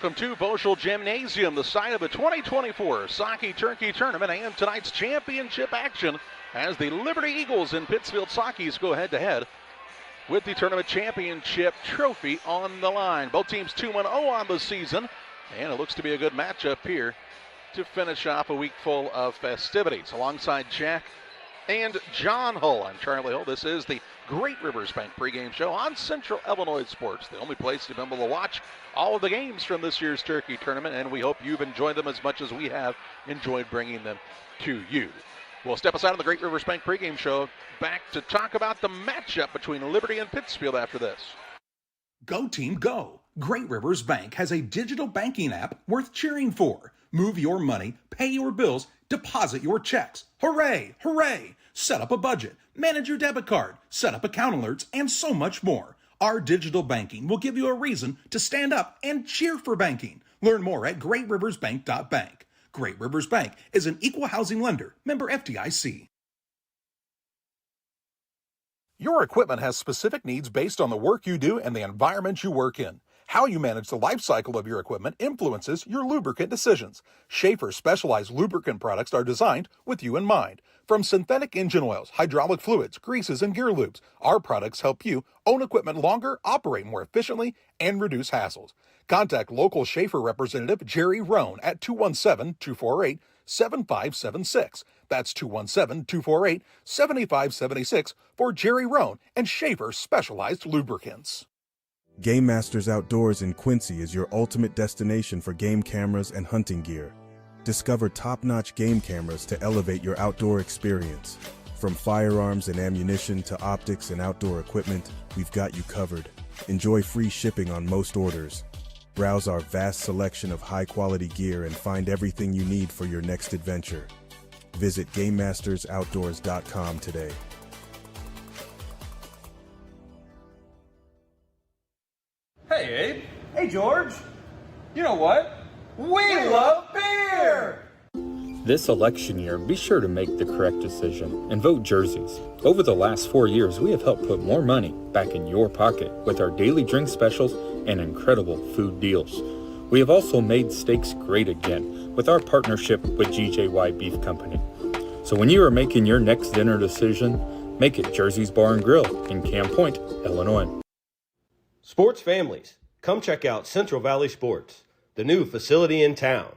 Welcome to Boschel Gymnasium, the site of the 2024 Socky Turkey Tournament and tonight's championship action as the Liberty Eagles and Pittsfield Sockies go head-to-head with the tournament championship trophy on the line. Both teams 2-0 on the season, and it looks to be a good matchup here to finish off a week full of festivities. Alongside Jack and John Hull, I'm Charlie Hull. This is the Great Rivers Bank pregame show on Central Illinois Sports, the only place to be able to watch all of the games from this year's Turkey Tournament, and we hope you've enjoyed them as much as we have enjoyed bringing them to you. We'll step aside on the Great Rivers Bank pregame show, back to talk about the matchup between Liberty and Pittsfield after this. Go team, go! Great Rivers Bank has a digital banking app worth cheering for. Move your money, pay your bills, deposit your checks. Hooray! Hooray! Set up a budget, manage your debit card, set up account alerts, and so much more. Our digital banking will give you a reason to stand up and cheer for banking. Learn more at greatriversbank.bank. Great Rivers Bank is an equal housing lender, member FDIC. Your equipment has specific needs based on the work you do and the environment you work in. How you manage the life cycle of your equipment influences your lubricant decisions. Schaefer's specialized lubricant products are designed with you in mind. From synthetic engine oils, hydraulic fluids, greases, and gear lubes, our products help you own equipment longer, operate more efficiently, and reduce hassles. Contact local Schaefer representative Jerry Roan at 217-248-7576. That's 217-248-7576 for Jerry Roan and Schaefer Specialized Lubricants. Game Masters Outdoors in Quincy is your ultimate destination for game cameras and hunting gear. Discover top-notch game cameras to elevate your outdoor experience. From firearms and ammunition to optics and outdoor equipment, we've got you covered. Enjoy free shipping on most orders. Browse our vast selection of high-quality gear and find everything you need for your next adventure. Visit GameMastersOutdoors.com today. Hey, Abe. Hey, George. You know what? We love beer! This election year, be sure to make the correct decision and vote jerseys. Over the last 4 years, we have helped put more money back in your pocket with our daily drink specials and incredible food deals. We have also made steaks great again with our partnership with GJY Beef Company. So when you are making your next dinner decision, make it Jersey's Bar and Grill in Camp Point, Illinois. Sports families, come check out Central Valley Sports, the new facility in town.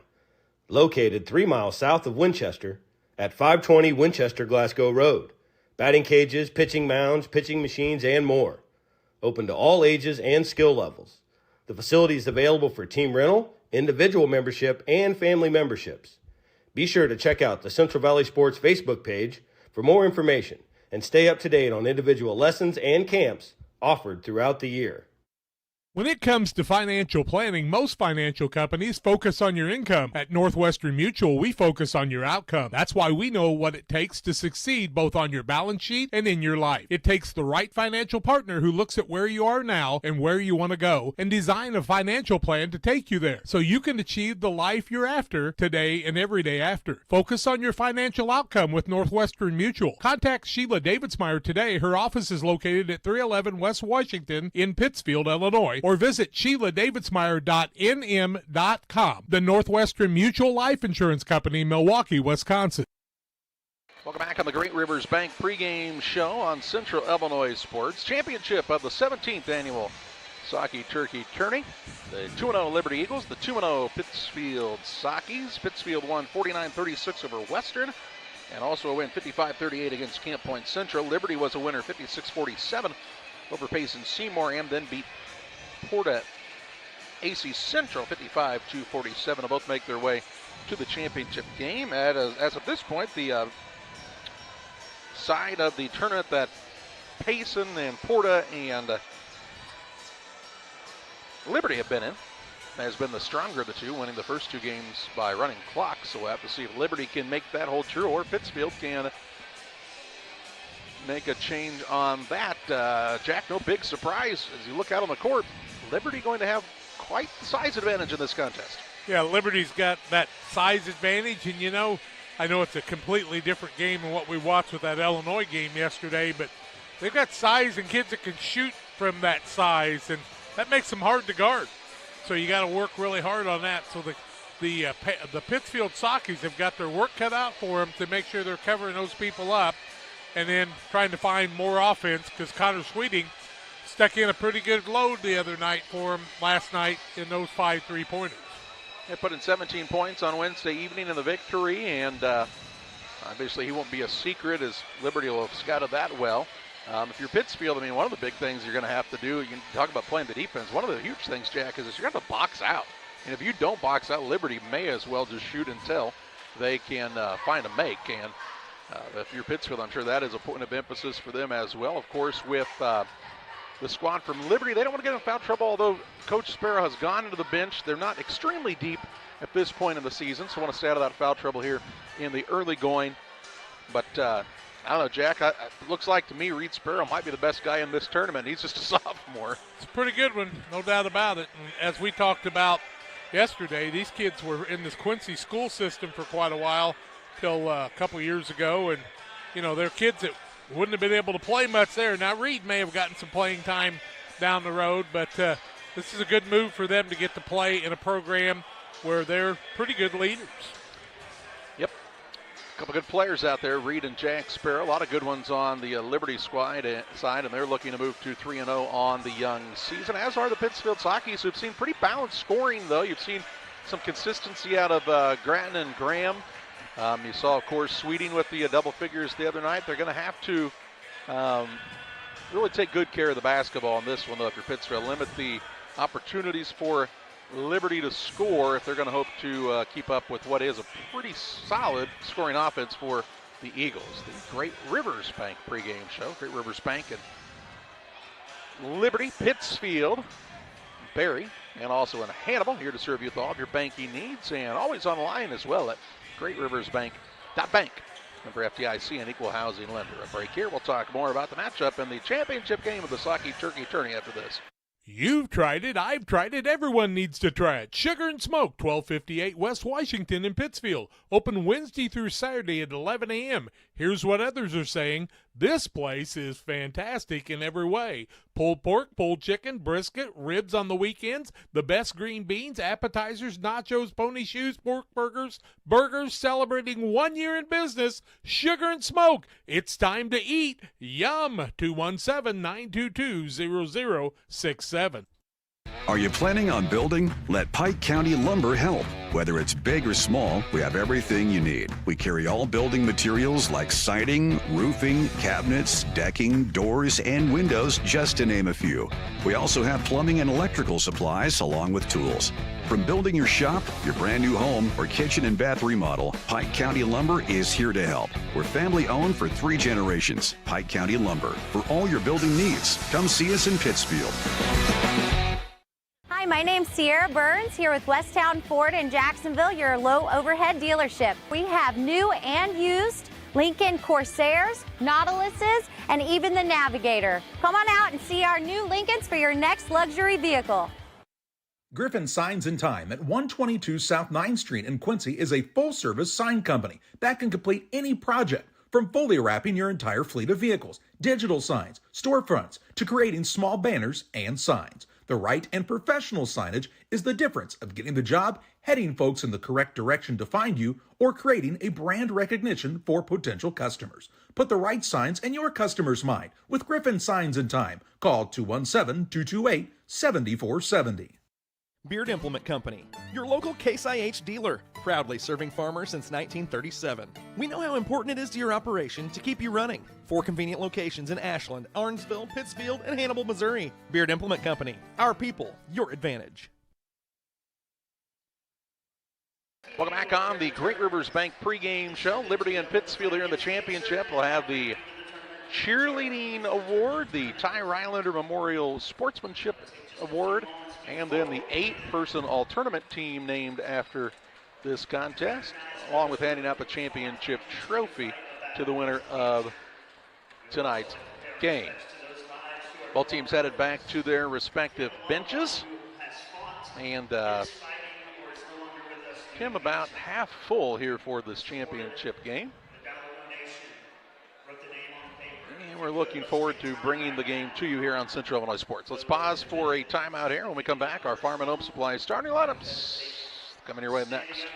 Located 3 miles south of Winchester at 520 Winchester Glasgow Road. Batting cages, pitching mounds, pitching machines, and more. Open to all ages and skill levels. The facility is available for team rental, individual membership, and family memberships. Be sure to check out the Central Valley Sports Facebook page for more information and stay up to date on individual lessons and camps offered throughout the year. When it comes to financial planning, most financial companies focus on your income. At Northwestern Mutual, we focus on your outcome. That's why we know what it takes to succeed both on your balance sheet and in your life. It takes the right financial partner who looks at where you are now and where you want to go and design a financial plan to take you there so you can achieve the life you're after today and every day after. Focus on your financial outcome with Northwestern Mutual. Contact Sheila Davidsmeyer today. Her office is located at 311 West Washington in Pittsfield, Illinois, or visit SheilaDavidsmeyer.nm.com. The Northwestern Mutual Life Insurance Company, Milwaukee, Wisconsin. Welcome back on the Great Rivers Bank pregame show on Central Illinois Sports. Championship of the 17th annual Socky Turkey Tourney. The 2-0 Liberty Eagles, the 2-0 Pittsfield Sockies. Pittsfield won 49-36 over Western, and also a win 55-38 against Camp Point Central. Liberty was a winner 56-47 over Payson Seymour, and then beat Porta AC Central 55-47. Will both make their way to the championship game. As of this point, the side of the tournament that Payson and Porta and Liberty have been in has been the stronger of the two, winning the first two games by running clocks. So we'll have to see if Liberty can make that hold true or Pittsfield can make a change on that. Jack, no big surprise as you look out on the court. Liberty going to have quite the size advantage in this contest. Yeah, Liberty's got that size advantage, and I know it's a completely different game than what we watched with that Illinois game yesterday, but they've got size and kids that can shoot from that size, and that makes them hard to guard. So you got to work really hard on that. So the Pittsfield Sockies have got their work cut out for them to make sure they're covering those people up, and then trying to find more offense, because Connor Sweeting stuck in a pretty good load the other night for him last night in those 5 3-pointers. They put in 17 points on Wednesday evening in the victory, and obviously he won't be a secret, as Liberty will have scouted that well. If you're Pittsfield, I mean, one of the big things you're going to have to do, you can talk about playing the defense. One of the huge things, Jack, is you're going to have to box out. And if you don't box out, Liberty may as well just shoot until they can find a make. And if you're Pittsfield, I'm sure that is a point of emphasis for them as well. Of course, with the squad from Liberty, they don't want to get in foul trouble, although Coach Sparrow has gone into the bench. They're not extremely deep at this point in the season, so want to stay out of that foul trouble here in the early going. But I don't know, Jack, it looks like to me Reed Sparrow might be the best guy in this tournament. He's just a sophomore. It's a pretty good one, no doubt about it. And as we talked about yesterday, these kids were in this Quincy school system for quite a while, till a couple years ago. And, you know, they're kids that wouldn't have been able to play much there. Now, Reed may have gotten some playing time down the road, but this is a good move for them to get to play in a program where they're pretty good leaders. Yep. A couple good players out there, Reed and Jack Sparrow. A lot of good ones on the Liberty side, and they're looking to move to 3-0 on the young season, as are the Pittsfield Sockies, who've seen pretty balanced scoring, though. You've seen some consistency out of Grattan and Graham. You saw, of course, Sweeting with the double figures the other night. They're going to have to really take good care of the basketball in this one, though, if you're Pittsfield. Limit the opportunities for Liberty to score if they're going to hope to keep up with what is a pretty solid scoring offense for the Eagles. The Great Rivers Bank pregame show. Great Rivers Bank and Liberty, Pittsfield, Barry, and also in Hannibal, here to serve you with all of your banking needs, and always online as well at greatriversbank.bank. Member FDIC and equal housing lender. A break here. We'll talk more about the matchup in the championship game of the Socky Turkey Tourney after this. You've tried it, I've tried it, everyone needs to try it. Sugar and Smoke, 1258 West Washington in Pittsfield. Open Wednesday through Saturday at 11 a.m. Here's what others are saying. This place is fantastic in every way. Pulled pork, pulled chicken, brisket, ribs on the weekends, the best green beans, appetizers, nachos, pony shoes, pork burgers, celebrating 1 year in business. Sugar and Smoke, it's time to eat. Yum! 217-922-0067. Are you planning on building? Let Pike County Lumber help. Whether it's big or small, we have everything you need. We carry all building materials like siding, roofing, cabinets, decking, doors, and windows, just to name a few. We also have plumbing and electrical supplies along with tools. From building your shop, your brand new home, or kitchen and bath remodel, Pike County Lumber is here to help. We're family owned for 3 generations. Pike County Lumber. For all your building needs, come see us in Pittsfield. Hi, my name's Sierra Burns here with Westtown Ford in Jacksonville, your low overhead dealership. We have new and used Lincoln Corsairs, Nautiluses, and even the Navigator. Come on out and see our new Lincolns for your next luxury vehicle. Griffin Signs and Time at 122 South 9th Street in Quincy is a full-service sign company that can complete any project, from fully wrapping your entire fleet of vehicles, digital signs, storefronts, to creating small banners and signs. The right and professional signage is the difference of getting the job, heading folks in the correct direction to find you, or creating a brand recognition for potential customers. Put the right signs in your customer's mind with Griffin Signs and Time. Call 217-228-7470. Beard Implement Company, your local Case IH dealer, proudly serving farmers since 1937. We know how important it is to your operation to keep you running. 4 convenient locations in Ashland, Arnsville, Pittsfield, and Hannibal, Missouri. Beard Implement Company, our people, your advantage. Welcome back on the Great Rivers Bank pregame show. Liberty and Pittsfield here in the championship. We'll have the cheerleading award, the Ty Rylander Memorial Sportsmanship Award, and then the 8-person all-tournament team named after this contest, along with handing out the championship trophy to the winner of tonight's game. Both teams headed back to their respective benches, and Tim about half full here for this championship game. And we're looking forward to bringing the game to you here on Central Illinois Sports. Let's pause for a timeout here. When we come back, our Farm and Home Supply starting lineups coming your way next.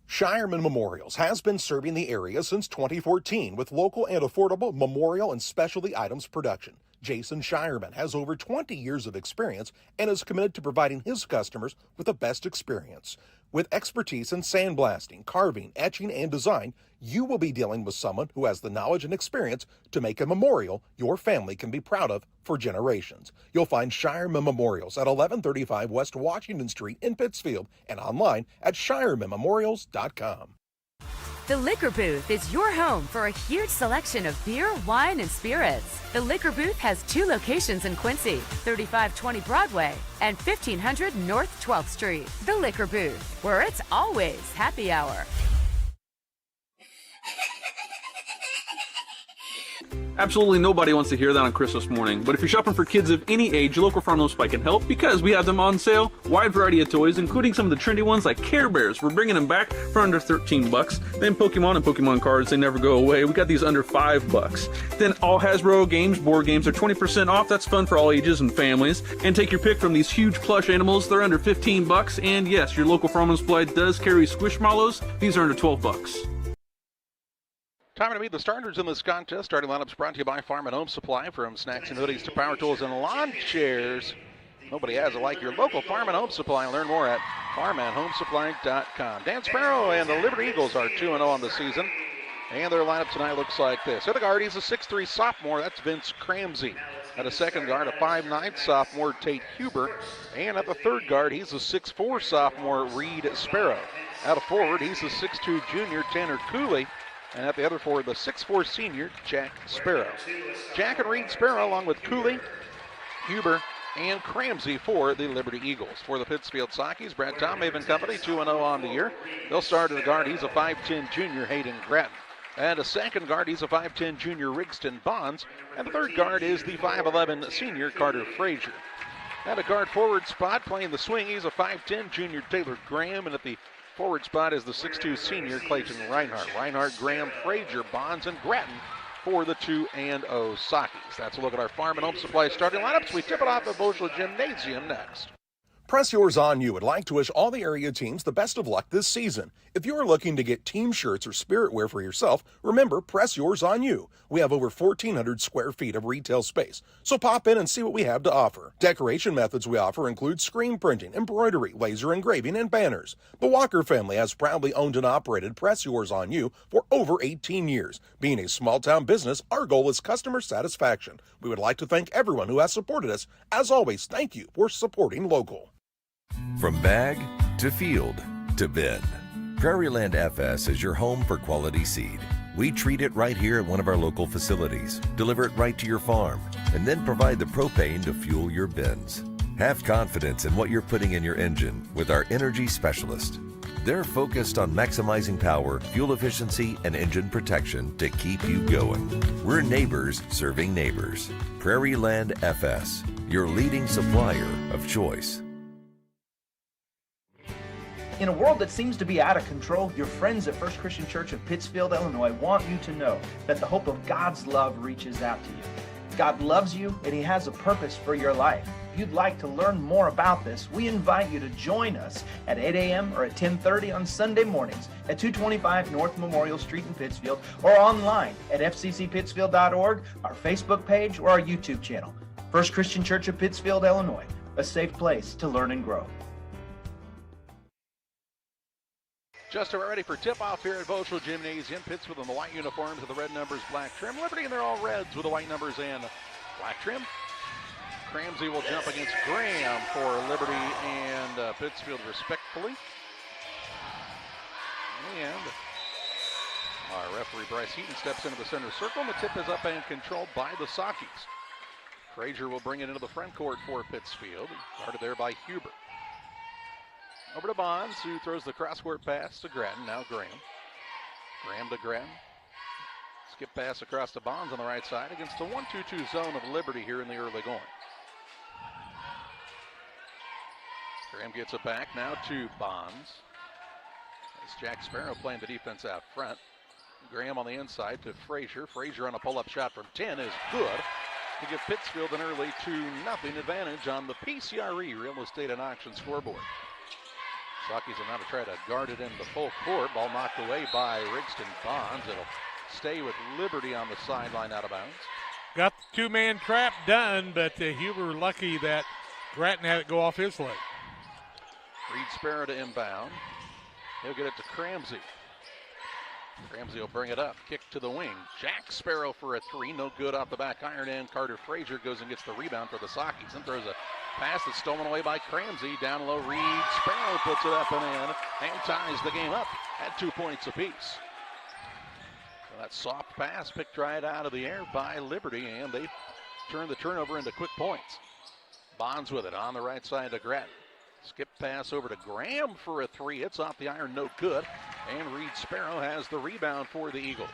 Shireman Memorials has been serving the area since 2014 with local and affordable memorial and specialty items production. Jason Shireman has over 20 years of experience and is committed to providing his customers with the best experience. With expertise in sandblasting, carving, etching, and design, you will be dealing with someone who has the knowledge and experience to make a memorial your family can be proud of for generations. You'll find Shireman Memorials at 1135 West Washington Street in Pittsfield and online at shiremanmemorials.com. The Liquor Booth is your home for a huge selection of beer, wine, and spirits. The Liquor Booth has 2 locations in Quincy, 3520 Broadway and 1500 North 12th Street. The Liquor Booth, where it's always happy hour. Absolutely nobody wants to hear that on Christmas morning, but if you're shopping for kids of any age, your local Farm and Supply can help because we have them on sale. Wide variety of toys, including some of the trendy ones like Care Bears. We're bringing them back for under $13. Then Pokemon and Pokemon cards, they never go away. We got these under $5. Then all Hasbro games, board games are 20% off. That's fun for all ages and families. And take your pick from these huge plush animals. They're under $15. And yes, your local Farm and Supply does carry Squishmallows. These are under $12. Time to meet the starters in this contest. Starting lineups brought to you by Farm and Home Supply. From snacks and hoodies to power tools and lawn chairs, nobody has it like your local Farm and Home Supply. Learn more at farmandhomesupply.com. Dan Sparrow and the Liberty Eagles are 2-0 on the season. And their lineup tonight looks like this. At the guard, he's a 6'3 sophomore. That's Vince Cramsey. At a second guard, a 5'9 sophomore, Tate Huber. And at the third guard, he's a 6'4 sophomore, Reed Sparrow. At a forward, he's a 6'2 junior, Tanner Cooley. And at the other forward, the 6'4 senior, Jack Sparrow. Jack and Reed Sparrow, along with Cooley, Huber, and Cramsey for the Liberty Eagles. For the Pittsfield Sockies, Brad Tomhaven Company, 2-0 on the year. They'll start at the guard. He's a 5'10 junior, Hayden Gratton. And a second guard, he's a 5'10 junior, Rigston Bonds. And the third guard is the 5'11 senior, Carter Frazier. At a guard forward spot, playing the swing, he's a 5'10 junior, Taylor Graham. And at the forward spot is the 6'2 senior, Clayton Reinhardt. Reinhardt, Graham, Frazier, Bonds, and Gratton for the 2-0 Sockies. That's a look at our Farm and Home Supply starting lineups. We tip it off at Boschel Gymnasium next. Press Yours On You would like to wish all the area teams the best of luck this season. If you are looking to get team shirts or spirit wear for yourself, remember Press Yours On You. We have over 1,400 square feet of retail space, so pop in and see what we have to offer. Decoration methods we offer include screen printing, embroidery, laser engraving, and banners. The Walker family has proudly owned and operated Press Yours On You for over 18 years. Being a small-town business, our goal is customer satisfaction. We would like to thank everyone who has supported us. As always, thank you for supporting local. From bag to field to bin, Prairieland FS is your home for quality seed. We treat it right here at one of our local facilities, deliver it right to your farm, and then provide the propane to fuel your bins. Have confidence in what you're putting in your engine with our energy specialist. They're focused on maximizing power, fuel efficiency, and engine protection to keep you going. We're neighbors serving neighbors. Prairieland FS. your leading supplier of choice. In a world that seems to be out of control, your friends at First Christian Church of Pittsfield, Illinois want you to know that the hope of God's love reaches out to you. God loves you and He has a purpose for your life. If you'd like to learn more about this, we invite you to join us at 8 a.m. or at 10:30 on Sunday mornings at 225 North Memorial Street in Pittsfield, or online at fccpittsfield.org, our Facebook page, or our YouTube channel. First Christian Church of Pittsfield, Illinois, a safe place to learn and grow. Just about ready for tip-off here at Boschel Gymnasium. Pittsfield in the white uniforms with the red numbers, black trim. Liberty, and they're all reds with the white numbers and black trim. Cramsey will jump against Graham for Liberty and Pittsfield respectfully. And our referee Bryce Heaton steps into the center circle, and the tip is up and controlled by the Sockies. Frazier will bring it into the front court for Pittsfield. Guarded there by Huber. Over to Bonds, who throws the cross-court pass to Grattan. Now Graham. Graham to Grattan. Skip pass across to Bonds on the right side against the 1-2-2 zone of Liberty here in the early going. Graham gets it back now to Bonds. As Jack Sparrow playing the defense out front. Graham on the inside to Frazier. Frazier on a pull-up shot from 10 is good to give Pittsfield an early 2-0 advantage on the PCRE Real Estate and Auction scoreboard. Sockies will now to try to guard it into the full court. Ball knocked away by Rigston Bonds. It'll stay with Liberty on the sideline out of bounds. Got the two-man trap done, but Huber lucky that Grattan had it go off his leg. Reed Sparrow to inbound. He'll get it to Cramsey. Cramsey will bring it up. Kick to the wing. Jack Sparrow for a three. No good off the back iron end. Carter Frazier goes and gets the rebound for the Sockies and throws a pass that's stolen away by Cramsey. Down low, Reed Sparrow puts it up and in and ties the game up at 2 points apiece. So that soft pass picked right out of the air by Liberty, and they turn the turnover into quick points. Bonds with it on the right side to Grattan. Skip pass over to Graham for a three. It's off the iron, no good. And Reed Sparrow has the rebound for the Eagles.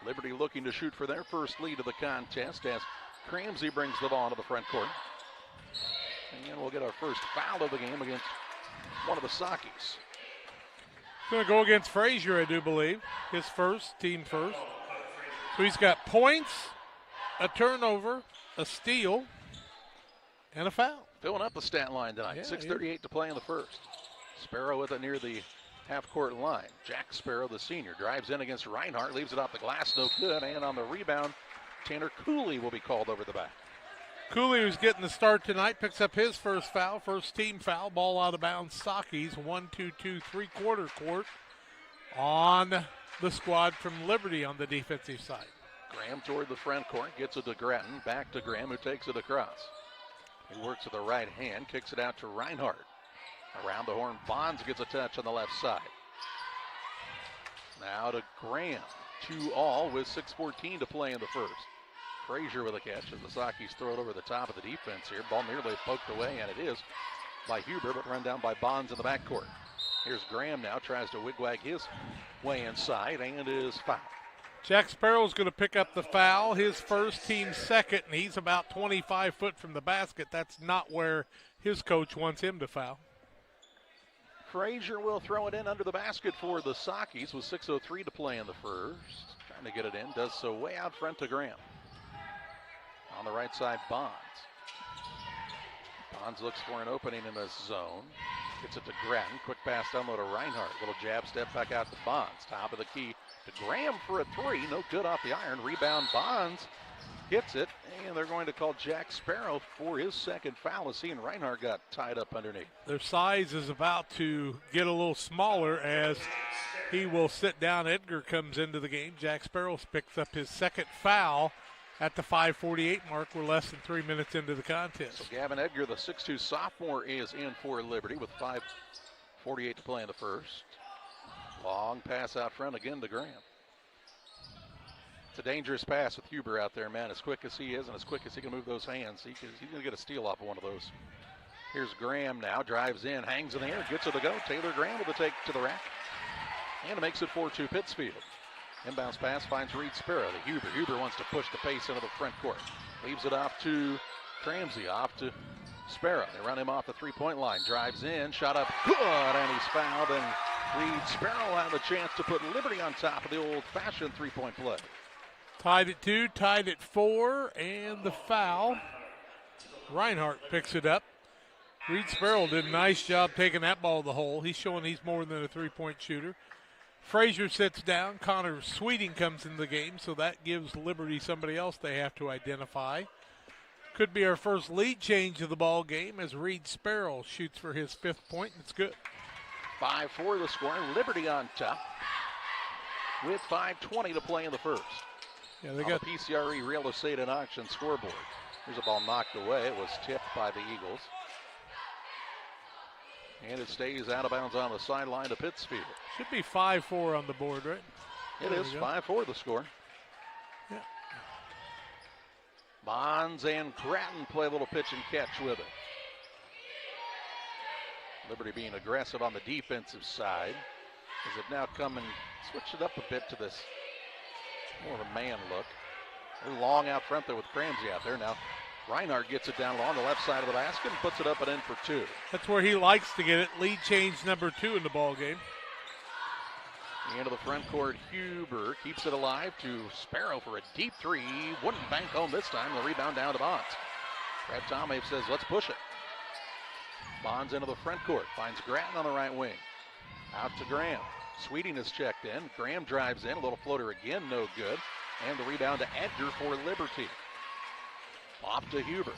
Liberty looking to shoot for their first lead of the contest as Cramsey brings the ball into the front court. And we'll get our first foul of the game against one of the Sockies. It's going to go against Frazier, I do believe. His first, team first. So he's got points, a turnover, a steal, and a foul. Filling up the stat line tonight. Yeah, 6:38 to play in the first. Sparrow with it near the half-court line. Jack Sparrow, the senior, drives in against Reinhardt, leaves it off the glass, no good. And on the rebound, Tanner Cooley will be called over the back. Cooley, who's getting the start tonight, picks up his first foul, first team foul. Ball out of bounds. Sockies 1-2-2 3/4 court on the squad from Liberty on the defensive side. Graham toward the front court, gets it to Grattan, back to Graham, who takes it across. He works with the right hand, kicks it out to Reinhardt. Around the horn, Bonds gets a touch on the left side. Now to Graham. 2-all with 6:14 to play in the first. Frazier with a catch as the Sockies throw it over the top of the defense here. Ball nearly poked away, and it is by Huber, but run down by Bonds in the backcourt. Here's Graham now, tries to wigwag his way inside, and is fouled. Jack Sparrow's going to pick up the foul, his first, team second, and he's about 25 foot from the basket. That's not where his coach wants him to foul. Frazier will throw it in under the basket for the Sockies with 6:03 to play in the first. Trying to get it in, does so way out front to Graham. On the right side, Bonds. Bonds looks for an opening in the zone. Gets it to Grattan. Quick pass down low to Reinhardt. Little jab step back out to Bonds. Top of the key to Graham for a three. No good off the iron. Rebound Bonds. Gets it. And they're going to call Jack Sparrow for his second foul as he and Reinhardt got tied up underneath. Their size is about to get a little smaller as he will sit down. Edgar comes into the game. Jack Sparrow picks up his second foul at the 5:48 mark. We're less than 3 minutes into the contest. So Gavin Edgar, the 6'2 sophomore, is in for Liberty with 5:48 to play in the first. Long pass out front again to Graham. It's a dangerous pass with Huber out there, man. As quick as he is and as quick as he can move those hands, he's going to get a steal off of one of those. Here's Graham now, drives in, hangs in the air, gets it to go. Taylor Graham with the take to the rack. And it makes it 4-2 Pittsfield. Inbounds pass finds Reed Sparrow to Huber. Huber wants to push the pace into the front court. Leaves it off to Cramsey off to Sparrow. They run him off the three-point line. Drives in, shot up good, and he's fouled. And Reed Sparrow will have a chance to put Liberty on top of the old-fashioned three-point play. Tied at 2, tied at 4, and the foul. Reinhardt picks it up. Reed Sparrow did a nice job taking that ball to the hole. He's showing he's more than a three-point shooter. Frazier sits down. Connor Sweeting comes in the game, so that gives Liberty somebody else they have to identify. Could be our first lead change of the ball game as Reed Sparrow shoots for his 5th point. It's good. 5-4 the score. Liberty on top with 5:20 to play in the first. Yeah, they got the PCRE Real Estate and Auction scoreboard. Here's a ball knocked away. It was tipped by the Eagles. And it stays out of bounds on the sideline to Pittsfield. Should be 5-4 on the board, right? It is 5-4 the score. Yeah. Bonds and Grattan play a little pitch and catch with it. Liberty being aggressive on the defensive side. As it now come and switch it up a bit to this more of a man look. They're long out front there with Cramsey out there. Now Reinhardt gets it down low on the left side of the basket and puts it up and in for 2. That's where he likes to get it. Lead change number 2 in the ball game. Into the front court, Huber keeps it alive to Sparrow for a deep 3. Wouldn't bank home this time. The rebound down to Bonds. Brad Tomave says, let's push it. Bonds into the front court. Finds Grattan on the right wing. Out to Graham. Sweeting is checked in. Graham drives in. A little floater again, no good. And the rebound to Edgar for Liberty. Off to Huber.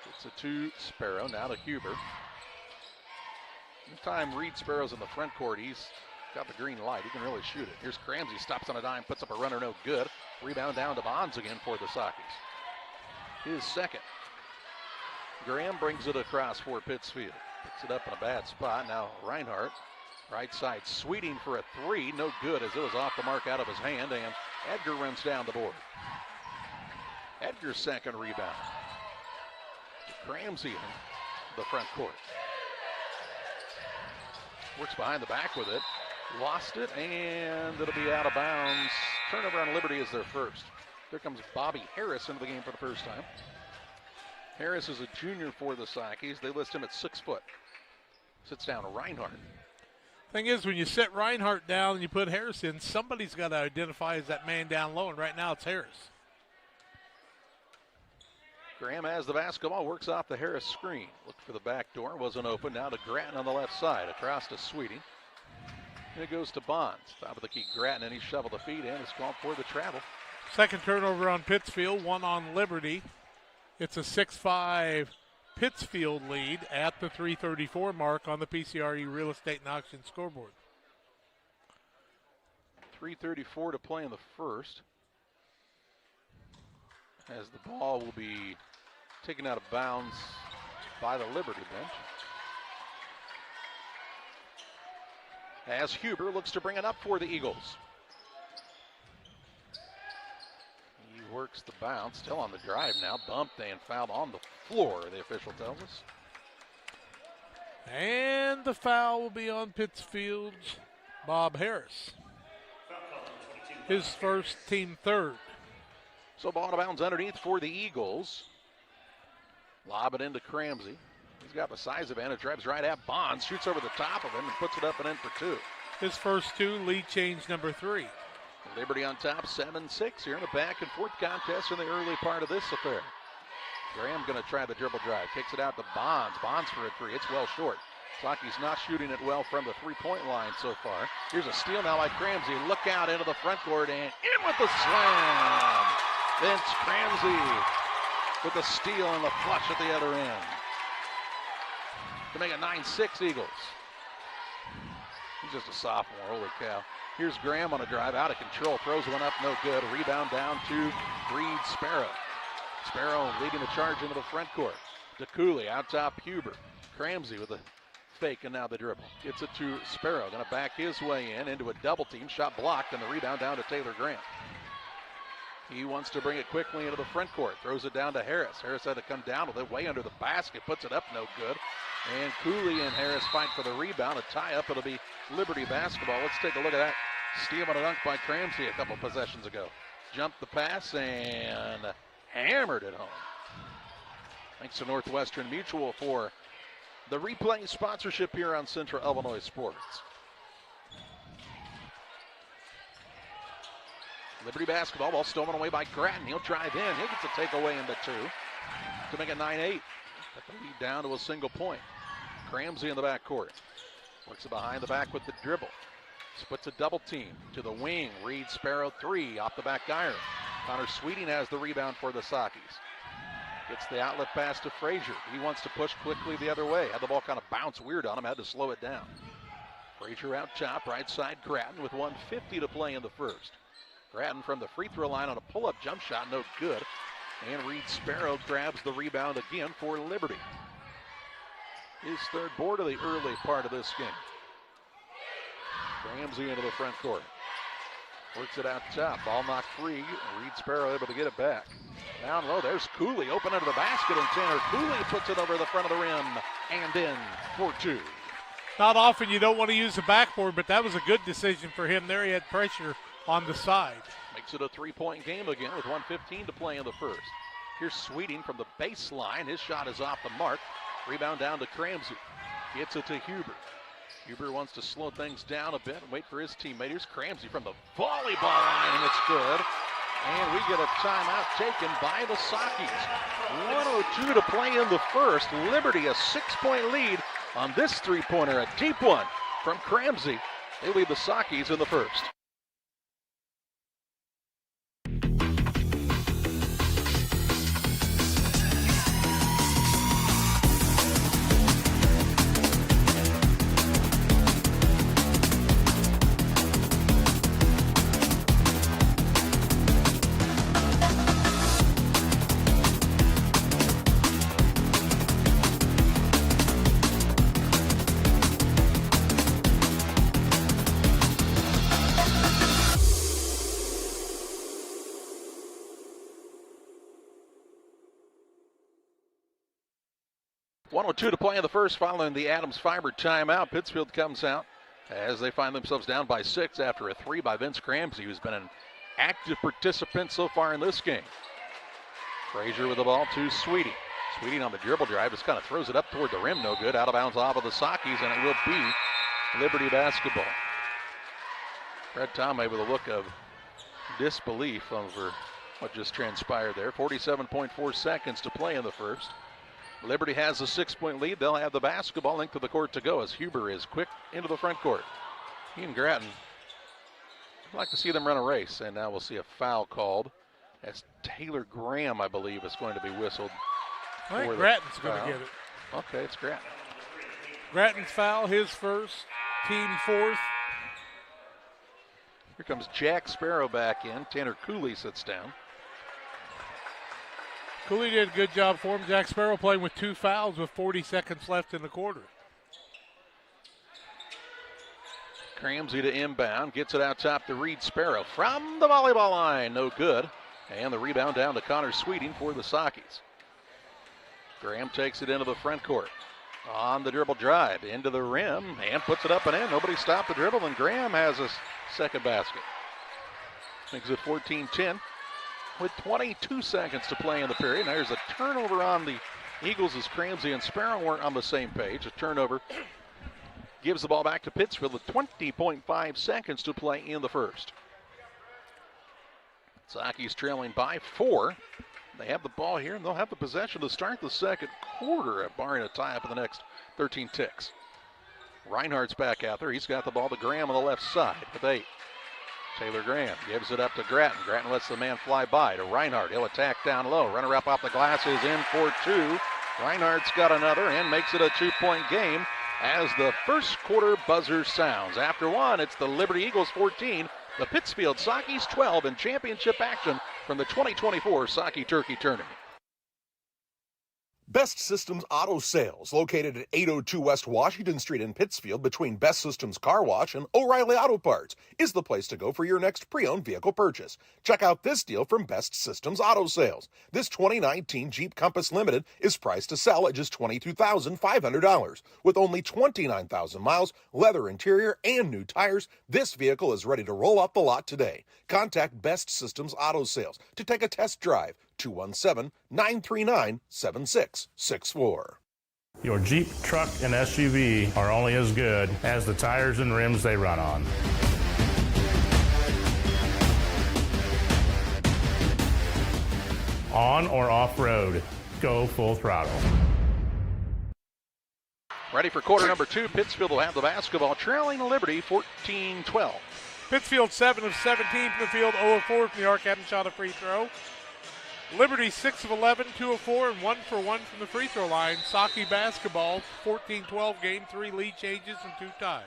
It's a 2 Sparrow. Now to Huber. This time Reed Sparrow's in the front court. He's got the green light. He can really shoot it. Here's Cramsey. Stops on a dime. Puts up a runner. No good. Rebound down to Bonds again for the Sockers. His second. Graham brings it across for Pittsfield. Picks it up in a bad spot. Now Reinhardt. Right side. Sweeting for a 3. No good as it was off the mark out of his hand. And Edgar runs down the board. Edgar's second rebound. Cramsey in the front court. Works behind the back with it. Lost it, and it'll be out of bounds. Turnover on Liberty is their first. There comes Bobby Harris into the game for the first time. Harris is a junior for the Sockies. They list him at 6 foot. Sits down Reinhardt. Thing is, when you set Reinhardt down and you put Harris in, somebody's got to identify as that man down low, and right now it's Harris. Graham has the basketball, works off the Harris screen. Looked for the back door, wasn't open. Now to Grattan on the left side, across to Sweeting. And it goes to Bonds. Top of the key, Grattan, and he shoveled the feet in. It's called for the travel. Second turnover on Pittsfield, 1 on Liberty. It's a 6-5 Pittsfield lead at the 3:34 mark on the PCRE Real Estate and Auction scoreboard. 3:34 to play in the first. As the ball will be taken out of bounds by the Liberty bench. As Huber looks to bring it up for the Eagles. He works the bounce, still on the drive now. Bumped and fouled on the floor, the official tells us. And the foul will be on Pittsfield's Bob Harris. His first, team third. So ball out of bounds underneath for the Eagles. Lob it into Cramsey. He's got the size advantage, drives right at Bonds, shoots over the top of him and puts it up and in for 2. His first 2, lead change number 3. Liberty on top, 7-6 here in a back and forth contest in the early part of this affair. Graham going to try the dribble drive, kicks it out to Bonds. Bonds for a 3, it's well short. Socky's not shooting it well from the three-point line so far. Here's a steal now by Cramsey. Look out into the front court and in with the slam. Vince Cramsey with the steal and the flush at the other end to make it 9-6 Eagles. He's just a sophomore, holy cow. Here's Graham on a drive, out of control, throws one up, no good. Rebound down to Reed Sparrow. Sparrow leading the charge into the front court. DeCooley out top, Huber. Cramsey with a fake and now the dribble. Gets it to Sparrow, gonna back his way in into a double team, shot blocked, and the rebound down to Taylor Graham. He wants to bring it quickly into the front court. Throws it down to Harris. Harris had to come down with it way under the basket. Puts it up, no good. And Cooley and Harris fight for the rebound. A tie-up. It'll be Liberty basketball. Let's take a look at that. Steal on a dunk by Cramsey a couple possessions ago. Jumped the pass and hammered it home. Thanks to Northwestern Mutual for the replay sponsorship here on Central Illinois Sports. Liberty basketball, ball stolen away by Grattan. He'll drive in. He'll get the takeaway into 2 to make it 9-8. Got the lead down to a single point. Cramsey in the backcourt. Works it behind the back with the dribble. Splits a double team to the wing. Reed Sparrow 3 off the back iron. Connor Sweeting has the rebound for the Sockies. Gets the outlet pass to Frazier. He wants to push quickly the other way. Had the ball kind of bounce weird on him. Had to slow it down. Frazier out top. Right side Grattan with 1:50 to play in the first. Grattan from the free throw line on a pull-up jump shot. No good. And Reed Sparrow grabs the rebound again for Liberty. His third board of the early part of this game. Ramsey into the front court. Works it out top. Ball knocked free. Reed Sparrow able to get it back. Down low, there's Cooley open under the basket, and Tanner Cooley puts it over the front of the rim and in for 2. Not often you don't want to use the backboard, but that was a good decision for him there. He had pressure on the side. Makes it a 3-point game again with 1:15 to play in the first. Here's Sweeting from the baseline. His shot is off the mark. Rebound down to Cramsey. Gets it to Huber. Huber wants to slow things down a bit and wait for his teammate. Here's Cramsey from the volleyball line, and it's good. And we get a timeout taken by the Sockies. 1:02 to play in the first. Liberty a 6-point lead on this three-pointer, a deep one from Cramsey. They lead the Sockies in the first. .102 to play in the first following the Adams Fiber timeout. Pittsfield comes out as they find themselves down by 6 after a 3 by Vince Cramsey, who's been an active participant so far in this game. Frazier with the ball to Sweeting. Sweeting on the dribble drive just kind of throws it up toward the rim. No good. Out of bounds off of the Sockies, and it will be Liberty basketball. Fred Tomei with a look of disbelief over what just transpired there. 47.4 seconds to play in the first. Liberty has a 6-point lead. They'll have the basketball length of the court to go as Huber is quick into the front court. He and Grattan, I'd like to see them run a race, and now we'll see a foul called as Taylor Graham, I believe, is going to be whistled. I think Grattan's going to get it. Okay, it's Grattan. Grattan's foul, his first, team fourth. Here comes Jack Sparrow back in. Tanner Cooley sits down. Cooley did a good job for him. Jack Sparrow playing with 2 fouls with 40 seconds left in the quarter. Cramsey to inbound. Gets it out top to Reed Sparrow from the volleyball line. No good. And the rebound down to Connor Sweeting for the Sockies. Graham takes it into the front court. On the dribble drive. Into the rim. And puts it up and in. Nobody stopped the dribble. And Graham has a second basket. Makes it 14-10. With 22 seconds to play in the period. Now there's a turnover on the Eagles as Cramsey and Sparrow weren't on the same page. A turnover gives the ball back to Pittsfield with 20.5 seconds to play in the first. Sockies trailing by 4. They have the ball here, and they'll have the possession to start the second quarter, barring a tie-up in the next 13 ticks. Reinhardt's back out there. He's got the ball to Graham on the left side with 8. Taylor Graham gives it up to Grattan. Grattan lets the man fly by to Reinhardt. He'll attack down low. Runner up off the glass is in for 2. Reinhardt's got another and makes it a 2-point game as the first quarter buzzer sounds. After 1, it's the Liberty Eagles 14, the Pittsfield Sockies 12 in championship action from the 2024 Socky Turkey Tournament. Best Systems Auto Sales, located at 802 West Washington Street in Pittsfield between Best Systems Car Wash and O'Reilly Auto Parts, is the place to go for your next pre-owned vehicle purchase. Check out this deal from Best Systems Auto Sales. This 2019 Jeep Compass Limited is priced to sell at just $22,500. With only 29,000 miles, leather interior, and new tires, this vehicle is ready to roll off the lot today. Contact Best Systems Auto Sales to take a test drive. 217-939-7664. Your Jeep, truck, and SUV are only as good as the tires and rims they run on. On or off-road, go full throttle. Ready for quarter number 2. Pittsfield will have the basketball, trailing Liberty 14-12. Pittsfield 7 of 17 from the field, 0 of 4 from the arc, haven't shot a free throw. Liberty 6 of 11, 2 of 4, and 1 for 1 from the free throw line. Saki basketball, 14-12 game, 3 lead changes and 2 ties.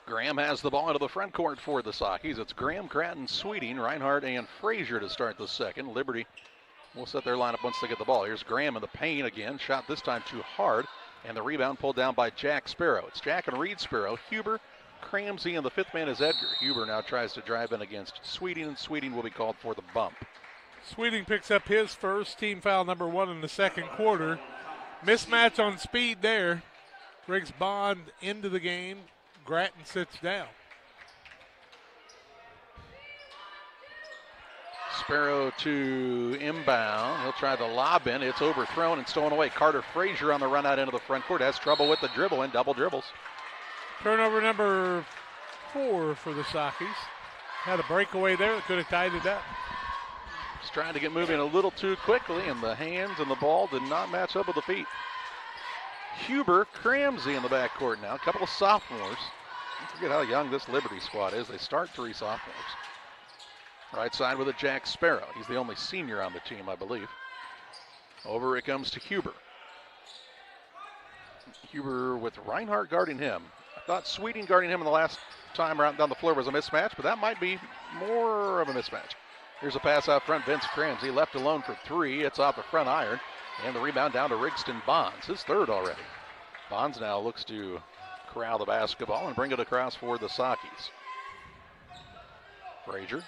Graham has the ball into the front court for the Sakis. It's Graham, Cratton, Sweeting, Reinhardt, and Frazier to start the second. Liberty will set their lineup once they get the ball. Here's Graham in the paint again. Shot this time too hard, and the rebound pulled down by Jack Sparrow. It's Jack and Reed Sparrow, Huber, Cramsey, and the fifth man is Edgar. Huber now tries to drive in against Sweeting, and Sweeting will be called for the bump. Sweeting picks up his first, team foul number 1 in the second quarter. Mismatch on speed there. Brings Bond into the game. Gratton sits down. Sparrow to inbound. He'll try the lob in. It's overthrown and stolen away. Carter Frazier on the run out into the front court. Has trouble with the dribble and double dribbles. Turnover number 4 for the Sakis. Had a breakaway there that could have tied it up. He's trying to get moving a little too quickly, and the hands and the ball did not match up with the feet. Huber, Cramsey in the backcourt now. A couple of sophomores. Don't forget how young this Liberty squad is. They start 3 sophomores. Right side with a Jack Sparrow. He's the only senior on the team, I believe. Over it comes to Huber. Huber with Reinhardt guarding him. I thought Sweeting guarding him in the last time around down the floor was a mismatch, but that might be more of a mismatch. Here's a pass out front. Vince Cramsey left alone for 3. It's off the front iron. And the rebound down to Rigston Bonds, his third already. Bonds now looks to corral the basketball and bring it across for the Sakis. Frazier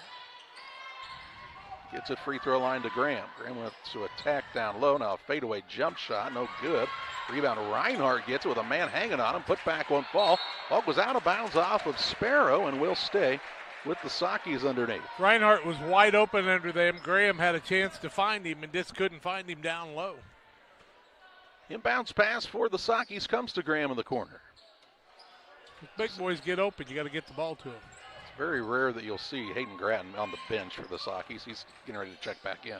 gets it free throw line to Graham. Graham wants to attack down low. Now a fadeaway jump shot, no good. Rebound, Reinhardt gets it with a man hanging on him. Put back, won't fall. Ball goes out of bounds off of Sparrow and will stay with the Sakis underneath. Reinhardt was wide open under them. Graham had a chance to find him and just couldn't find him down low. Inbounds pass for the Sakis comes to Graham in the corner. If big boys get open, you got to get the ball to him. It's very rare that you'll see Hayden Gratton on the bench for the Sakis. He's getting ready to check back in.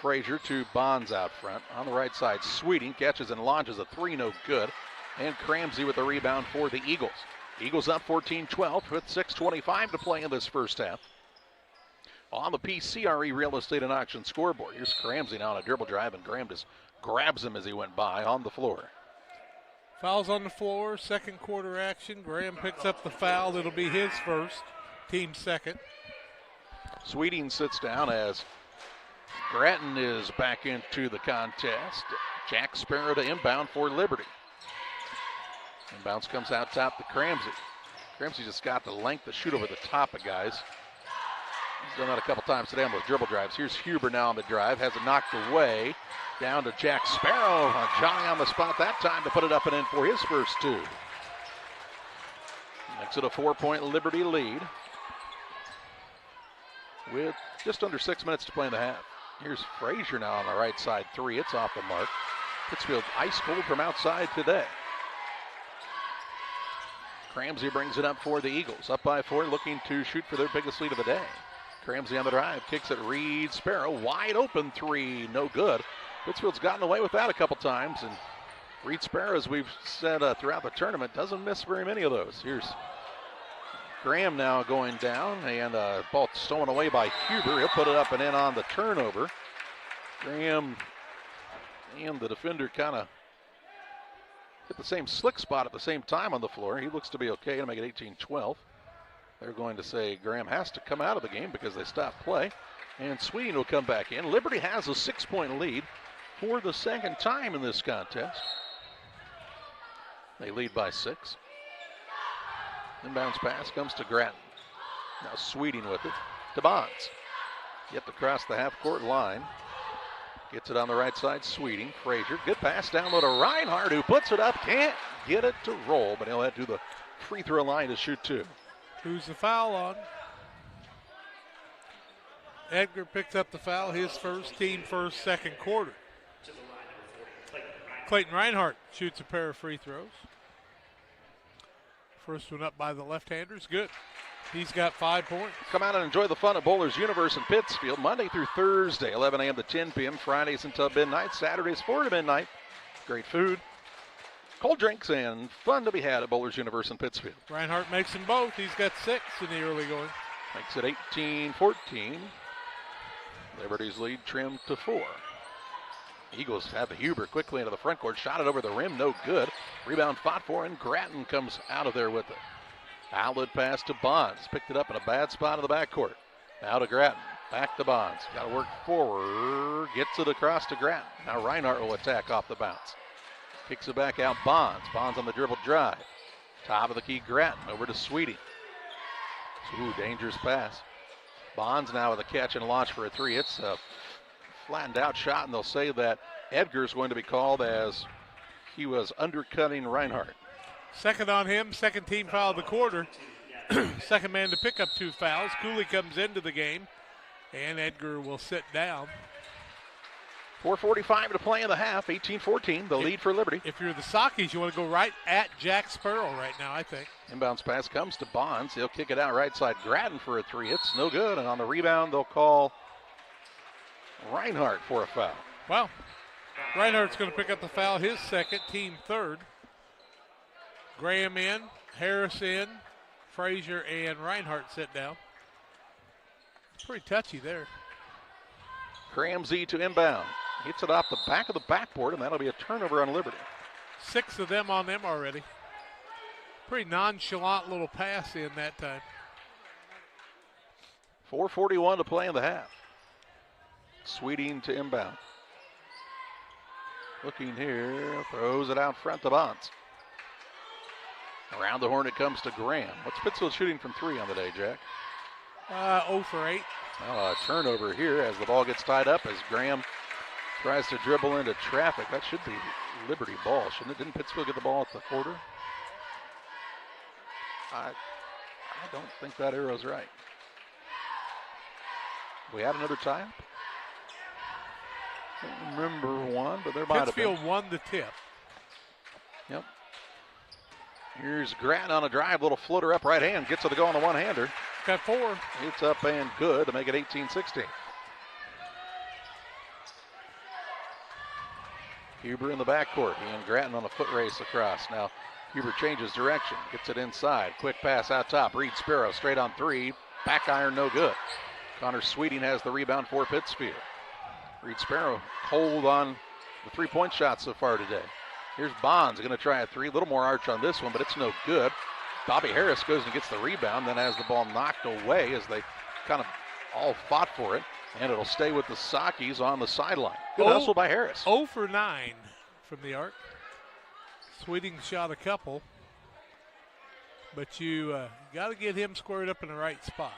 Frazier to Bonds out front. On the right side, Sweeting catches and launches a 3, no good. And Cramsey with the rebound for the Eagles. Eagles up 14-12 with 6:25 to play in this first half. On the PCRE Real Estate and Auction scoreboard, here's Cramsey now on a dribble drive, and Graham just grabs him as he went by on the floor. Fouls on the floor, second quarter action. Graham picks up the foul. It'll be his first, team second. Sweeting sits down as Gratton is back into the contest. Jack Sparrow to inbound for Liberty. Inbounds comes out top to Cramsey. Cramsey just got the length to shoot over the top of guys. He's done that a couple times today on those dribble drives. Here's Huber now on the drive. Has it knocked away. Down to Jack Sparrow. Johnny on the spot that time to put it up and in for his first 2. Makes it a 4-point Liberty lead with just under 6 minutes to play in the half. Here's Frazier now on the right side 3. It's off the mark. Pittsfield ice cold from outside today. Cramsey brings it up for the Eagles. Up by 4, looking to shoot for their biggest lead of the day. Cramsey on the drive, kicks it, Reed Sparrow, wide open 3, no good. Pittsfield's gotten away with that a couple times, and Reed Sparrow, as we've said throughout the tournament, doesn't miss very many of those. Here's Graham now going down, and ball stolen away by Huber. He'll put it up and in on the turnover. Graham and the defender kind of hit the same slick spot at the same time on the floor. He looks to be okay to make it 18-12. They're going to say Graham has to come out of the game because they stopped play. And Sweeting will come back in. Liberty has a 6-point lead for the second time in this contest. They lead by 6. Inbounds pass comes to Gratton. Now Sweeting with it to Bonds. Get across the half-court line. Gets it on the right side, Sweeting. Frazier, good pass down low to Reinhardt, who puts it up. Can't get it to roll, but he'll head to the free throw line to shoot 2. Who's the foul on? Edgar picks up the foul, his first, team first, second quarter. Clayton Reinhardt shoots a pair of free throws. First one up by the left-handers, good. He's got 5 points. Come out and enjoy the fun at Bowlers Universe in Pittsfield, Monday through Thursday, 11 a.m. to 10 p.m., Fridays until midnight, Saturdays 4 to midnight. Great food, cold drinks, and fun to be had at Bowlers Universe in Pittsfield. Reinhardt makes them both. He's got 6 in the early going. Makes it 18-14. Liberty's lead trimmed to 4. Eagles have the Huber quickly into the front court. Shot it over the rim, no good. Rebound fought for, and Grattan comes out of there with it. Outlet pass to Bonds. Picked it up in a bad spot in the backcourt. Now to Grattan. Back to Bonds. Got to work forward. Gets it across to Grattan. Now Reinhardt will attack off the bounce. Kicks it back out Bonds. Bonds on the dribble drive. Top of the key Grattan. Over to Sweeting. Ooh, dangerous pass. Bonds now with a catch and launch for a 3. It's a flattened out shot, and they'll say that Edgar's going to be called as he was undercutting Reinhardt. Second on him, second team foul of the quarter. Second man to pick up 2 fouls. Cooley comes into the game, and Edgar will sit down. 4:45 to play in the half, 18-14, the lead for Liberty. If you're the Sockies, you want to go right at Jack Sparrow right now, I think. Inbounds pass comes to Bonds. He'll kick it out right side. Grattan for a 3. It's no good, and on the rebound, they'll call Reinhardt for a foul. Well, Reinhardt's going to pick up the foul, his second, team third. Graham in, Harris in, Frazier and Reinhardt sit down. Pretty touchy there. Cramsey to inbound. Hits it off the back of the backboard, and that'll be a turnover on Liberty. 6 of them on them already. Pretty nonchalant little pass in that time. 4:41 to play in the half. Sweeting to inbound. Looking here, throws it out front to Bonds. Around the horn it comes to Graham. What's Pittsfield shooting from 3 on the day, Jack? 0 for 8. Now a turnover here as the ball gets tied up as Graham tries to dribble into traffic. That should be Liberty ball, shouldn't it? Didn't Pittsfield get the ball at the quarter? I don't think that arrow's right. We had another tie-up? Don't remember one, but there might have been. Pittsfield won the tip. Yep. Here's Grattan on a drive, little floater up right hand, gets it to go on the one-hander. Got 4. It's up and good to make it 18-16. Huber in the backcourt. He and Grattan on a foot race across. Now Huber changes direction, gets it inside. Quick pass out top. Reed Sparrow straight on 3. Back iron, no good. Connor Sweeting has the rebound for Pittsfield. Reed Sparrow cold on the 3-point shot so far today. Here's Bonds going to try a 3. A little more arch on this one, but it's no good. Bobby Harris goes and gets the rebound, then has the ball knocked away as they kind of all fought for it. And it'll stay with the Sockies on the sideline. Good hustle by Harris. 0 for 9 from the arc. Sweeting shot a couple, but you got to get him squared up in the right spot.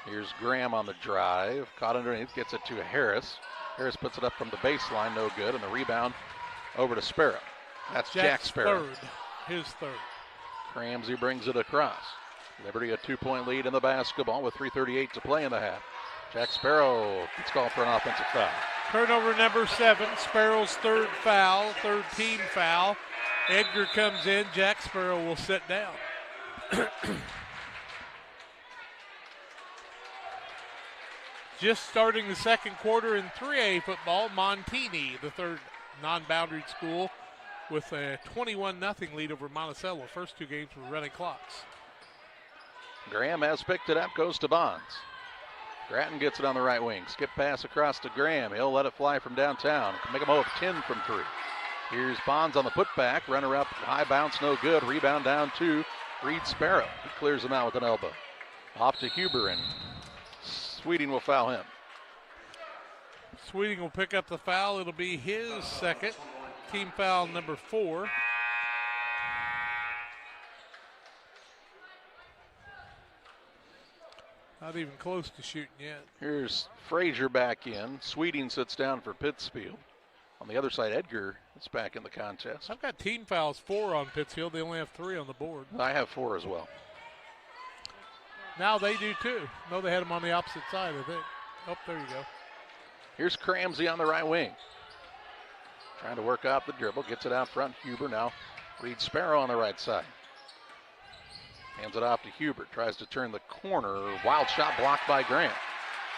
Here's Graham on the drive. Caught underneath, gets it to Harris. Harris puts it up from the baseline, no good. And the rebound over to Sparrow. That's Jack Sparrow. Third, his third. Ramsey brings it across. Liberty a 2-point lead in the basketball with 3:38 to play in the half. Jack Sparrow gets called for an offensive foul. Turnover number 7, Sparrow's third foul, third team foul. Edgar comes in, Jack Sparrow will sit down. Just starting the second quarter in 3A football, Montini, the third non-boundaried school, with a 21-0 lead over Monticello. First 2 games were running clocks. Graham has picked it up, goes to Bonds. Grattan gets it on the right wing. Skip pass across to Graham. He'll let it fly from downtown. Make him of 10 from 3. Here's Bonds on the putback. Runner up, high bounce, no good. Rebound down to Reed Sparrow. He clears him out with an elbow. Off to Huber, and Sweeting will foul him. Sweeting will pick up the foul. It'll be his second. Team foul number 4. Not even close to shooting yet. Here's Frazier back in. Sweeting sits down for Pittsfield. On the other side, Edgar is back in the contest. I've got team fouls 4 on Pittsfield. They only have 3 on the board. I have 4 as well. Now they do too. No, they had them on the opposite side, I think. Oh, there you go. Here's Cramsey on the right wing. Trying to work out the dribble. Gets it out front. Huber now. Reed Sparrow on the right side. Hands it off to Hubert. Tries to turn the corner. Wild shot blocked by Graham.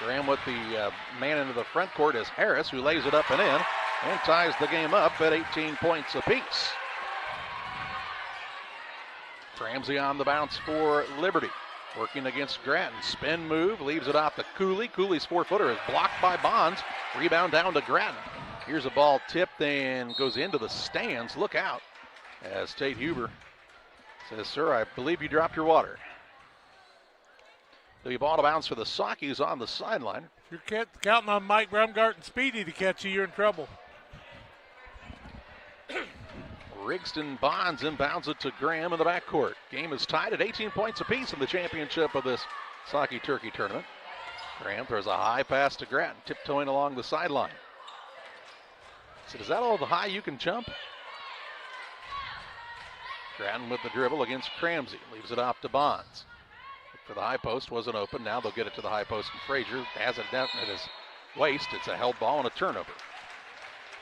Graham with the man into the front court is Harris, who lays it up and in and ties the game up at 18 points apiece. Ramsey on the bounce for Liberty. Working against Grattan. Spin move. Leaves it off to Cooley. Cooley's 4-footer is blocked by Bonds. Rebound down to Grattan. Here's a ball tipped and goes into the stands. Look out. As Tate Huber says, sir, I believe you dropped your water. The ball to bounce for the Sockies on the sideline. If you're counting on Mike Brumgart and Speedy to catch you, you're in trouble. Rigston Bonds inbounds it to Graham in the backcourt. Game is tied at 18 points apiece in the championship of this Socky Turkey tournament. Graham throws a high pass to Grattan, tiptoeing along the sideline. So is that all the high you can jump? Grattan with the dribble against Cramsey. Leaves it off to Bonds. For the high post, wasn't open. Now they'll get it to the high post, and Frazier has it down at his waist. It's a held ball and a turnover.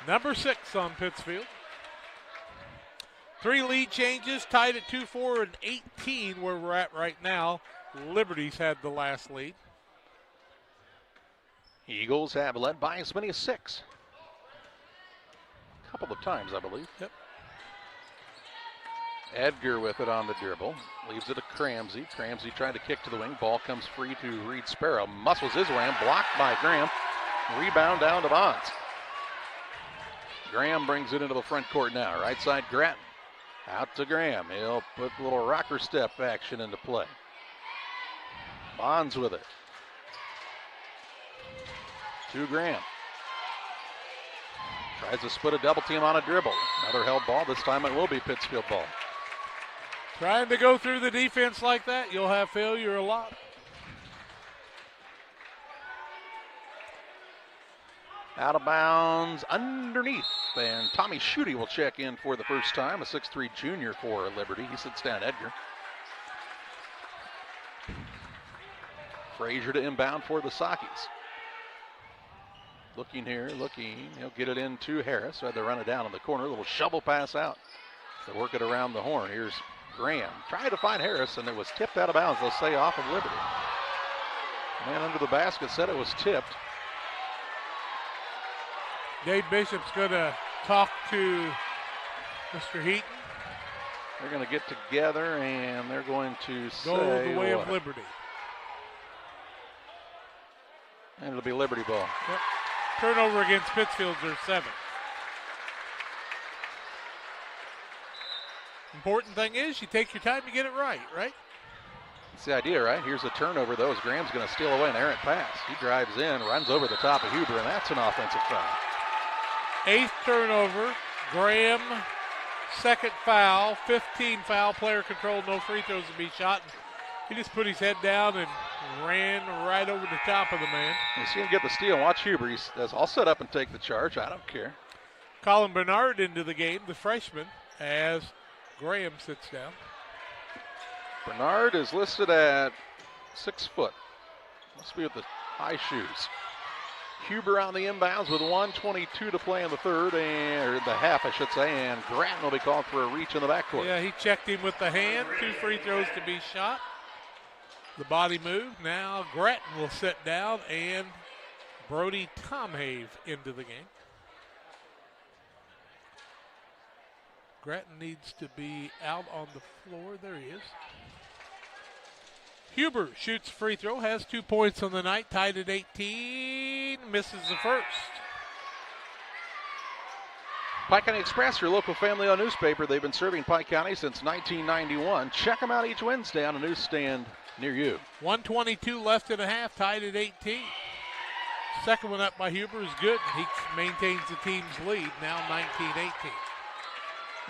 Number 6 on Pittsfield. 3 lead changes, tied at 2-4 and 18 where we're at right now. Liberty's had the last lead. Eagles have led by as many as 6. A couple of times, I believe. Yep. Edgar with it on the dribble. Leaves it to Cramsey. Cramsey trying to kick to the wing. Ball comes free to Reed Sparrow. Muscles his way in. Blocked by Graham. Rebound down to Bonds. Graham brings it into the front court now. Right side Grattan. Out to Graham. He'll put a little rocker step action into play. Bonds with it. To Graham. Tries to split a double team on a dribble. Another held ball. This time it will be Pittsfield ball. Trying to go through the defense like that, you'll have failure a lot. Out of bounds underneath. And Tommy Schutte will check in for the first time, a 6'3 junior for Liberty. He sits down Edgar. Frazier to inbound for the Sockies. Looking here, looking. He'll get it into Harris. Had to run it down in the corner. A little shovel pass out. To work it around the horn. Here's Graham. Tried to find Harris, and it was tipped out of bounds. They'll say off of Liberty. Man under the basket said it was tipped. Dave Bishop's going to talk to Mr. Heaton. They're going to get together, and they're going to go say the way what? of Liberty. And it'll be Liberty ball. Yep. Turnover against Pittsfield, there's 7. Important thing is you take your time to get it right? That's the idea, right? Here's a turnover, though, as Graham's going to steal away an errant pass. He drives in, runs over the top of Huber, and that's an offensive foul. 8th turnover. Graham, 2nd foul. 15 foul. Player control, no free throws to be shot. He just put his head down and ran right over the top of the man. You see him get the steal. Watch Huber. He says, I'll set up and take the charge. I don't care. Colin Bernard into the game, the freshman, as Graham sits down. Bernard is listed at 6 foot. Must be with the high shoes. Huber on the inbounds with 1:22 to play in the third, or the half, I should say, and Grattan will be called for a reach in the backcourt. Yeah, he checked him with the hand. 2 free throws to be shot. The body move. Now Grattan will sit down, and Brody Tomhave into the game. Grattan needs to be out on the floor. There he is. Huber shoots free throw, has 2 points on the night, tied at 18, misses the first. Pike County Express, your local family-owned newspaper. They've been serving Pike County since 1991. Check them out each Wednesday on a newsstand near you. 1:22 left in a half, tied at 18. Second one up by Huber is good. He maintains the team's lead, now 19-18.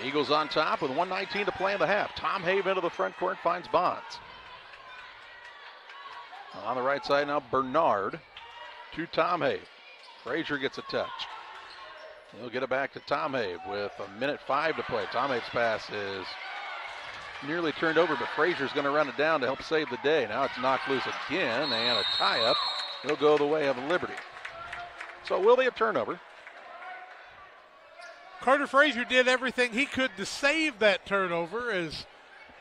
Eagles on top with 1:19 to play in the half. Tomhave into the front court, finds Bonds. On the right side now, Bernard to Tomhave. Frazier gets a touch. He'll get it back to Tomhave with 1:05 to play. Tomhave's pass is Nearly turned over, but Frazier's going to run it down to help save the day. Now it's knocked loose again, and a tie-up. It'll go the way of Liberty. So will be a turnover. Carter Frazier did everything he could to save that turnover as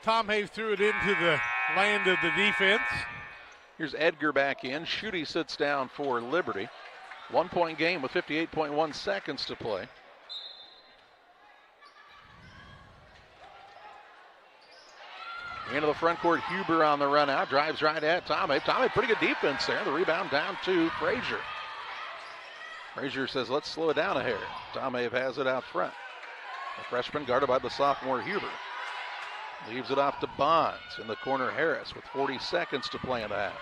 Tom Have threw it into the land of the defense. Here's Edgar back in. Schutte sits down for Liberty. 1-point game with 58.1 seconds to play. Into the front court, Huber on the run out. Drives right at Tommy. Tommy, pretty good defense there. The rebound down to Frazier. Frazier says, let's slow it down a hair. Tom Have has it out front. The freshman guarded by the sophomore Huber. Leaves it off to Bonds. In the corner, Harris with 40 seconds to play in the half.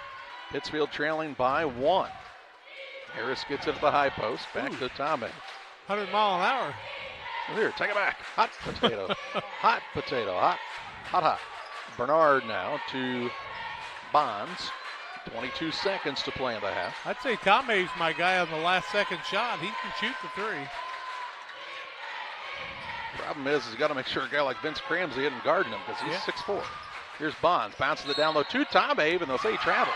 Pittsfield trailing by 1. Harris gets it at the high post. Back to Tom Have. 100 mile an hour. Here, take it back. Hot potato. Hot potato. Hot, hot, hot. Bernard now to Bonds. 22 seconds to play in the half. I'd say Tom Have's my guy on the last second shot. He can shoot the three. Problem is you got to make sure a guy like Vince Cramsey isn't guarding him because he's 6'4". Here's Bonds, bounces it down low to Tom Have, and they'll say he travels.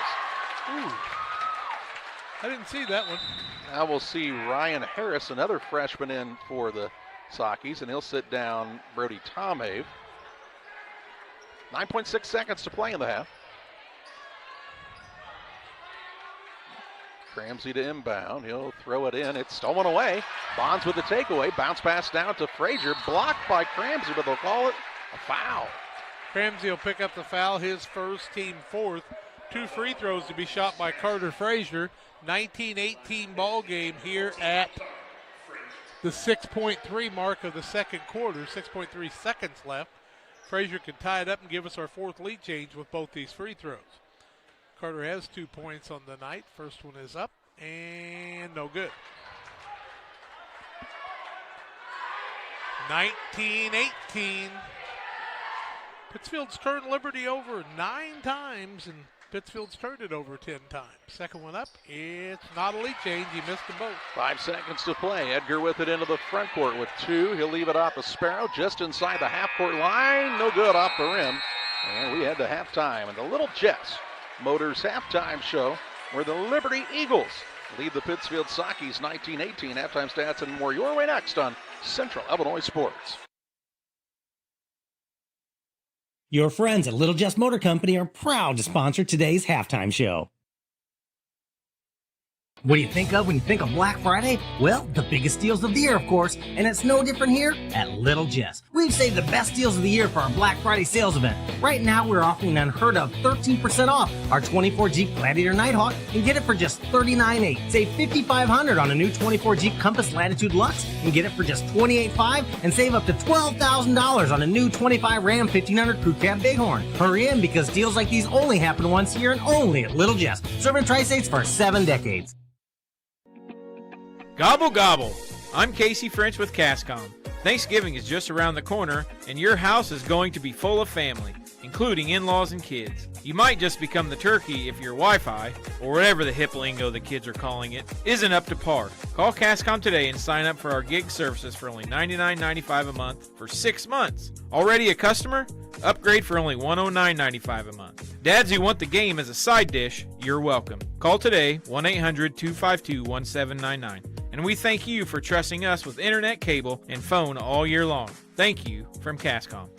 Ooh. I didn't see that one. Now we'll see Ryan Harris, another freshman in for the Sockies, and he'll sit down Brody Tom Have. 9.6 seconds to play in the half. Cramsey to inbound. He'll throw it in. It's stolen away. Bonds with the takeaway. Bounce pass down to Frazier. Blocked by Cramsey, but they'll call it a foul. Cramsey will pick up the foul, his first, team fourth. 2 free throws to be shot by Carter Frazier. 19-18 ball game here at the 6.3 mark of the second quarter. 6.3 seconds left. Frazier can tie it up and give us our fourth lead change with both these free throws. Carter has 2 points on the night. First one is up and no good. 19-18. Pittsfield's turned Liberty over 9 times, and Pittsfield's turned it over 10 times. Second one up, it's not a lead change. He missed them both. 5 seconds to play. Edgar with it into the front court with 2. He'll leave it off to Sparrow just inside the half-court line. No good off the rim. And we head to halftime. And the Little Jets Motors halftime show where the Liberty Eagles lead the Pittsfield Sockies 19-18. Halftime stats and more your way next on Central Illinois Sports. Your friends at Little Jess Motor Company are proud to sponsor today's halftime show. What do you think of when you think of Black Friday? Well, the biggest deals of the year, of course, and it's no different here at Little Jess. We've saved the best deals of the year for our Black Friday sales event. Right now, we're offering an unheard of 13% off our 24 Jeep Gladiator Nighthawk and get it for just $39,800. Save $5,500 on a new 24 Jeep Compass Latitude Lux and get it for just $28,500 and save up to $12,000 on a new 25 Ram 1500 Crew Cab Bighorn. Hurry in because deals like these only happen once a year and only at Little Jess. Serving Tri-States for 7 decades. Gobble gobble. I'm Casey French with Cascom. Thanksgiving is just around the corner, and your house is going to be full of family, including in-laws and kids. You might just become the turkey if your Wi-Fi, or whatever the hip lingo the kids are calling it, isn't up to par. Call Cascom today and sign up for our gig services for only $99.95 a month for 6 months. Already a customer? Upgrade for only $109.95 a month. Dads who want the game as a side dish, you're welcome. Call today, 1-800-252-1799. And we thank you for trusting us with internet, cable, and phone all year long. Thank you from Cascom.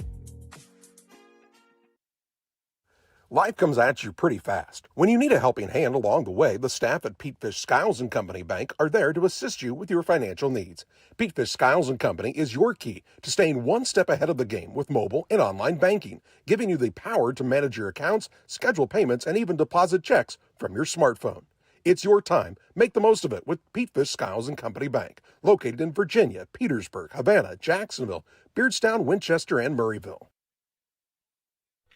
Life comes at you pretty fast. When you need a helping hand along the way, the staff at Petefish Skiles & Company Bank are there to assist you with your financial needs. Petefish Skiles & Company is your key to staying one step ahead of the game with mobile and online banking, giving you the power to manage your accounts, schedule payments, and even deposit checks from your smartphone. It's your time. Make the most of it with Petefish Skiles & Company Bank, located in Virginia, Petersburg, Havana, Jacksonville, Beardstown, Winchester, and Murrayville.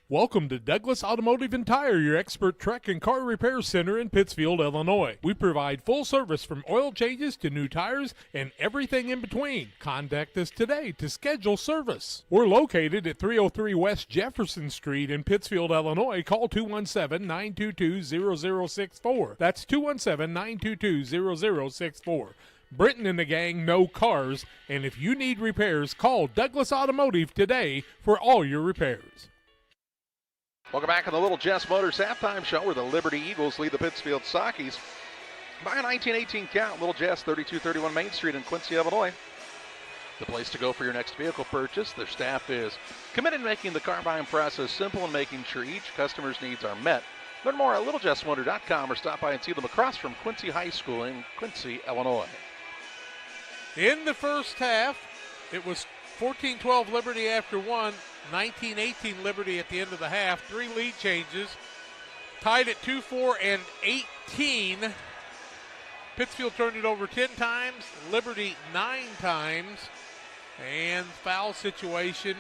Welcome to Douglas Automotive and Tire, your expert truck and car repair center in Pittsfield, Illinois. We provide full service from oil changes to new tires and everything in between. Contact us today to schedule service. We're located at 303 West Jefferson Street in Pittsfield, Illinois. Call 217-922-0064. That's 217-922-0064. Britton and the gang know cars, and if you need repairs, call Douglas Automotive today for all your repairs. Welcome back on the Little Jess Motors halftime show where the Liberty Eagles lead the Pittsfield Sockies by a 19-18 count. Little Jess, 3231 Main Street in Quincy, Illinois. The place to go for your next vehicle purchase. Their staff is committed to making the car buying process simple and making sure each customer's needs are met. Learn more at littlejessmotor.com or stop by and see them across from Quincy High School in Quincy, Illinois. In the first half, it was 14-12 Liberty after one, 19-18 Liberty at the end of the half. 3 lead changes, tied at 2-4 and 18. Pittsfield turned it over 10 times, Liberty 9 times. And foul situation,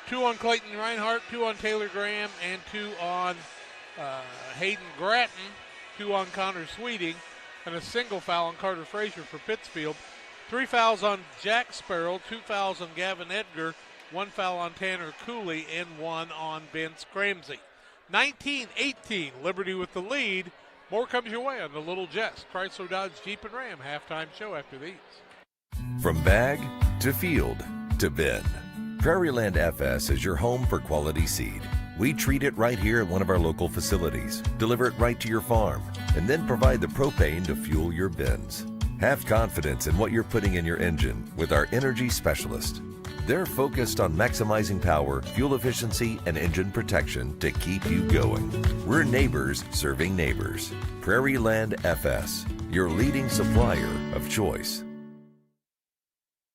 2 on Clayton Reinhardt, 2 on Taylor Graham, and 2 on Hayden Gratton, 2 on Connor Sweeting, and a single foul on Carter Frazier for Pittsfield. 3 fouls on Jack Sparrow, 2 fouls on Gavin Edgar, 1 foul on Tanner Cooley, and 1 on Vince Cramsey. 19-18, Liberty with the lead. More comes your way on the Little Jess Chrysler Dodge Jeep and Ram halftime show after these. From bag to field to bin, Prairieland FS is your home for quality seed. We treat it right here at one of our local facilities, deliver it right to your farm, and then provide the propane to fuel your bins. Have confidence in what you're putting in your engine with our energy specialist. They're focused on maximizing power, fuel efficiency, and engine protection to keep you going. We're neighbors serving neighbors. Prairieland FS, your leading supplier of choice.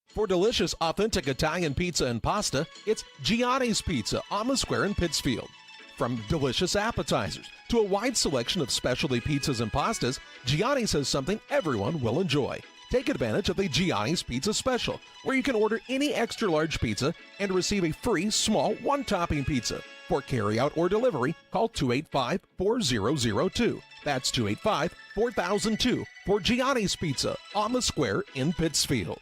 For delicious, authentic Italian pizza and pasta, it's Gianni's Pizza on the Square in Pittsfield. From delicious appetizers to a wide selection of specialty pizzas and pastas, Gianni's has something everyone will enjoy. Take advantage of the Gianni's Pizza Special, where you can order any extra large pizza and receive a free small one-topping pizza. For carryout or delivery, call 285-4002. That's 285-4002 for Gianni's Pizza on the Square in Pittsfield.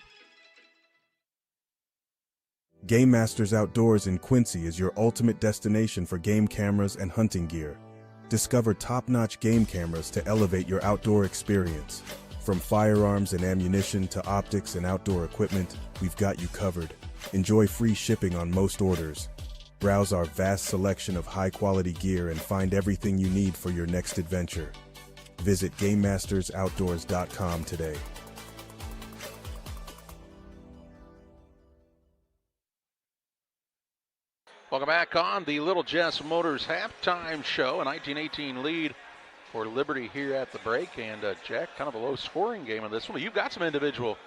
Game Masters Outdoors in Quincy is your ultimate destination for game cameras and hunting gear. Discover top-notch game cameras to elevate your outdoor experience. From firearms and ammunition to optics and outdoor equipment, we've got you covered. Enjoy free shipping on most orders. Browse our vast selection of high-quality gear and find everything you need for your next adventure. Visit GameMastersOutdoors.com today. Welcome back on the Little Jess Motors halftime show. A 19-18 lead for Liberty here at the break. And Jack, kind of a low-scoring game in this one. You've got some individual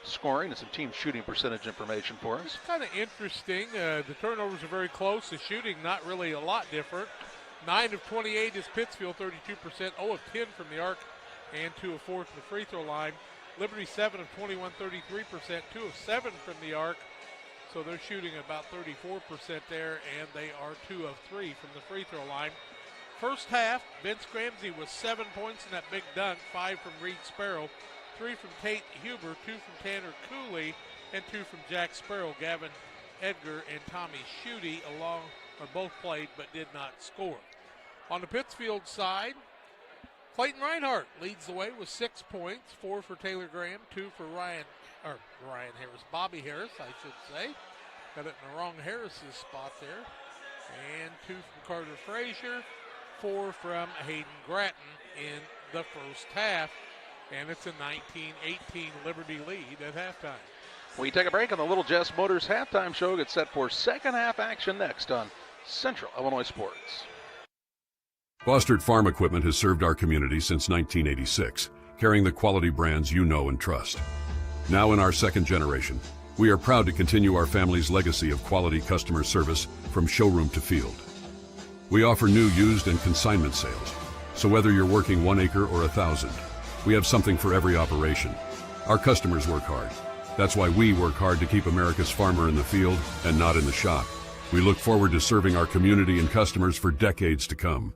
scoring and some team shooting percentage information for us. It's kind of interesting. The turnovers are very close. The shooting not really a lot different. 9 of 28 is Pittsfield, 32%. 0 of 10 from the arc and 2 of 4 from the free throw line. Liberty 7 of 21, 33%. 2 of 7 from the arc. So they're shooting about 34% there, and they are 2 of 3 from the free throw line. First half, Vince Cramsey was 7 points in that big dunk, 5 from Reed Sparrow, 3 from Tate Huber, 2 from Tanner Cooley, and 2 from Jack Sparrow. Gavin Edgar and Tommy Schutte both played but did not score. On the Pittsfield side, Clayton Reinhardt leads the way with 6 points, 4 for Taylor Graham, 2 for Bobby Harris, I should say. Got it in the wrong Harris's spot there. And 2 from Carter Frazier, 4 from Hayden Gratton in the first half. And it's a 19-18 Liberty lead at halftime. We take a break on the Little Jess Motors halftime show. Get set for second half action next on Central Illinois Sports. Bostard Farm Equipment has served our community since 1986, carrying the quality brands you know and trust. Now in our second generation, we are proud to continue our family's legacy of quality customer service from showroom to field. We offer new, used, and consignment sales, so whether you're working 1 acre or 1,000, we have something for every operation. Our customers work hard. That's why we work hard to keep America's farmer in the field and not in the shop. We look forward to serving our community and customers for decades to come.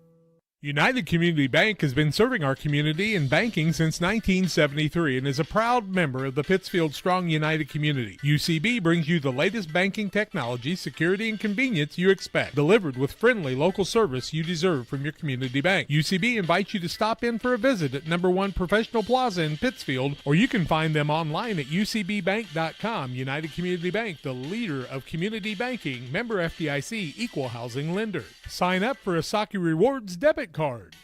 United Community Bank has been serving our community in banking since 1973 and is a proud member of the Pittsfield Strong United community. UCB brings you the latest banking technology, security, and convenience you expect, delivered with friendly local service you deserve from your community bank. UCB invites you to stop in for a visit at number 1 Professional Plaza in Pittsfield, or you can find them online at ucbbank.com. United Community Bank, the leader of community banking, member FDIC, equal housing lender. Sign up for a Saki Rewards debit card.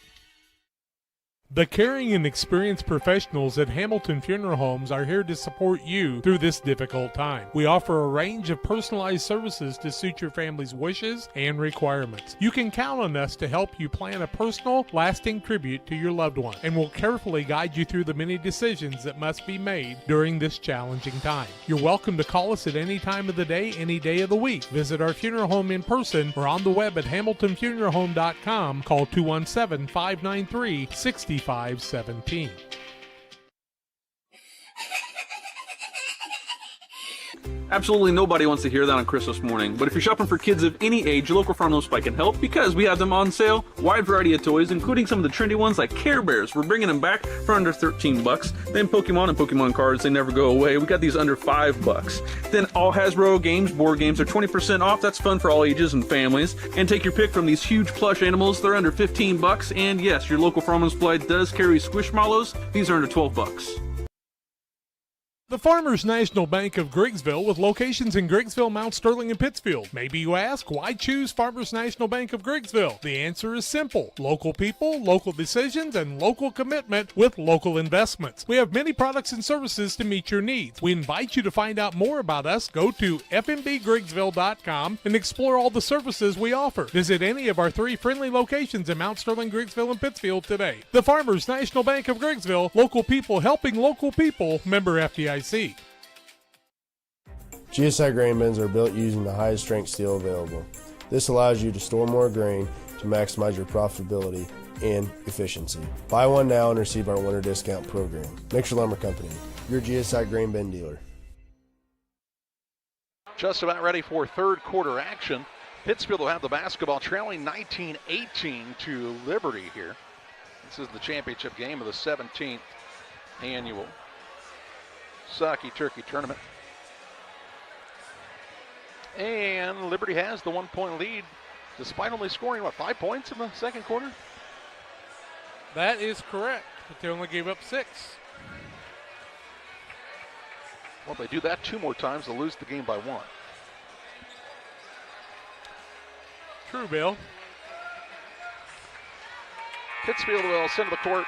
The caring and experienced professionals at Hamilton Funeral Homes are here to support you through this difficult time. We offer a range of personalized services to suit your family's wishes and requirements. You can count on us to help you plan a personal, lasting tribute to your loved one, and we'll carefully guide you through the many decisions that must be made during this challenging time. You're welcome to call us at any time of the day, any day of the week. Visit our funeral home in person or on the web at hamiltonfuneralhome.com. Call 217-593-6517. Absolutely nobody wants to hear that on Christmas morning, but if you're shopping for kids of any age, your local Farm Spike can help because we have them on sale. Wide variety of toys, including some of the trendy ones like Care Bears. We're bringing them back for under $13. Then Pokemon and Pokemon cards, they never go away. We got these under $5. Then all Hasbro games, board games are 20% off. That's fun for all ages and families. And take your pick from these huge plush animals. They're under $15. And yes, your local Farm Supply does carry Squishmallows. These are under $12. The Farmers National Bank of Griggsville, with locations in Griggsville, Mount Sterling, and Pittsfield. Maybe you ask, why choose Farmers National Bank of Griggsville? The answer is simple. Local people, local decisions, and local commitment with local investments. We have many products and services to meet your needs. We invite you to find out more about us. Go to fmbgriggsville.com and explore all the services we offer. Visit any of our 3 friendly locations in Mount Sterling, Griggsville, and Pittsfield today. The Farmers National Bank of Griggsville, local people helping local people, member FDIC. GSI grain bins are built using the highest strength steel available. This allows you to store more grain to maximize your profitability and efficiency. Buy one now and receive our winter discount program. Mixer Lumber Company, your GSI grain bin dealer. Just about ready for third quarter action. Pittsfield will have the basketball, trailing 19-18 to Liberty here. This is the championship game of the 17th annual Saki Turkey Tournament. And Liberty has the 1-point lead, despite only scoring, 5 points in the second quarter? That is correct, but they only gave up 6. Well, if they do that 2 more times, they'll lose the game by 1. True, Bill. Pittsfield will send to the court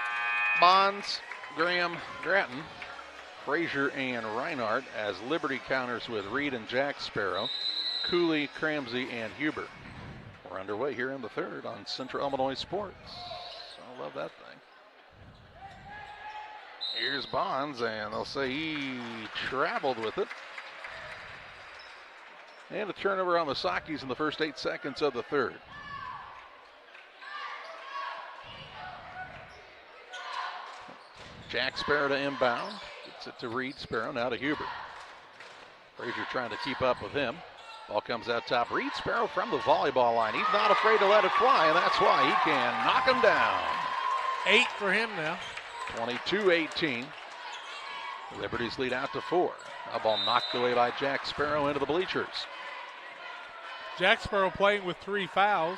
Bonds, Graham, Grattan, Frazier, and Reinhardt, as Liberty counters with Reed and Jack Sparrow, Cooley, Cramsey, and Huber. We're underway here in the third on Central Illinois Sports. I love that thing. Here's Bonds, and they'll say he traveled with it. And a turnover on the Sakis in the first 8 seconds of the third. Jack Sparrow to inbound. Gets it to Reed. Sparrow now to Huber. Frazier trying to keep up with him. Ball comes out top. Reed Sparrow from the volleyball line. He's not afraid to let it fly, and that's why he can knock him down. 8 for him now. 22-18. Liberty's lead out to 4. A ball knocked away by Jack Sparrow into the bleachers. Jack Sparrow playing with 3 fouls.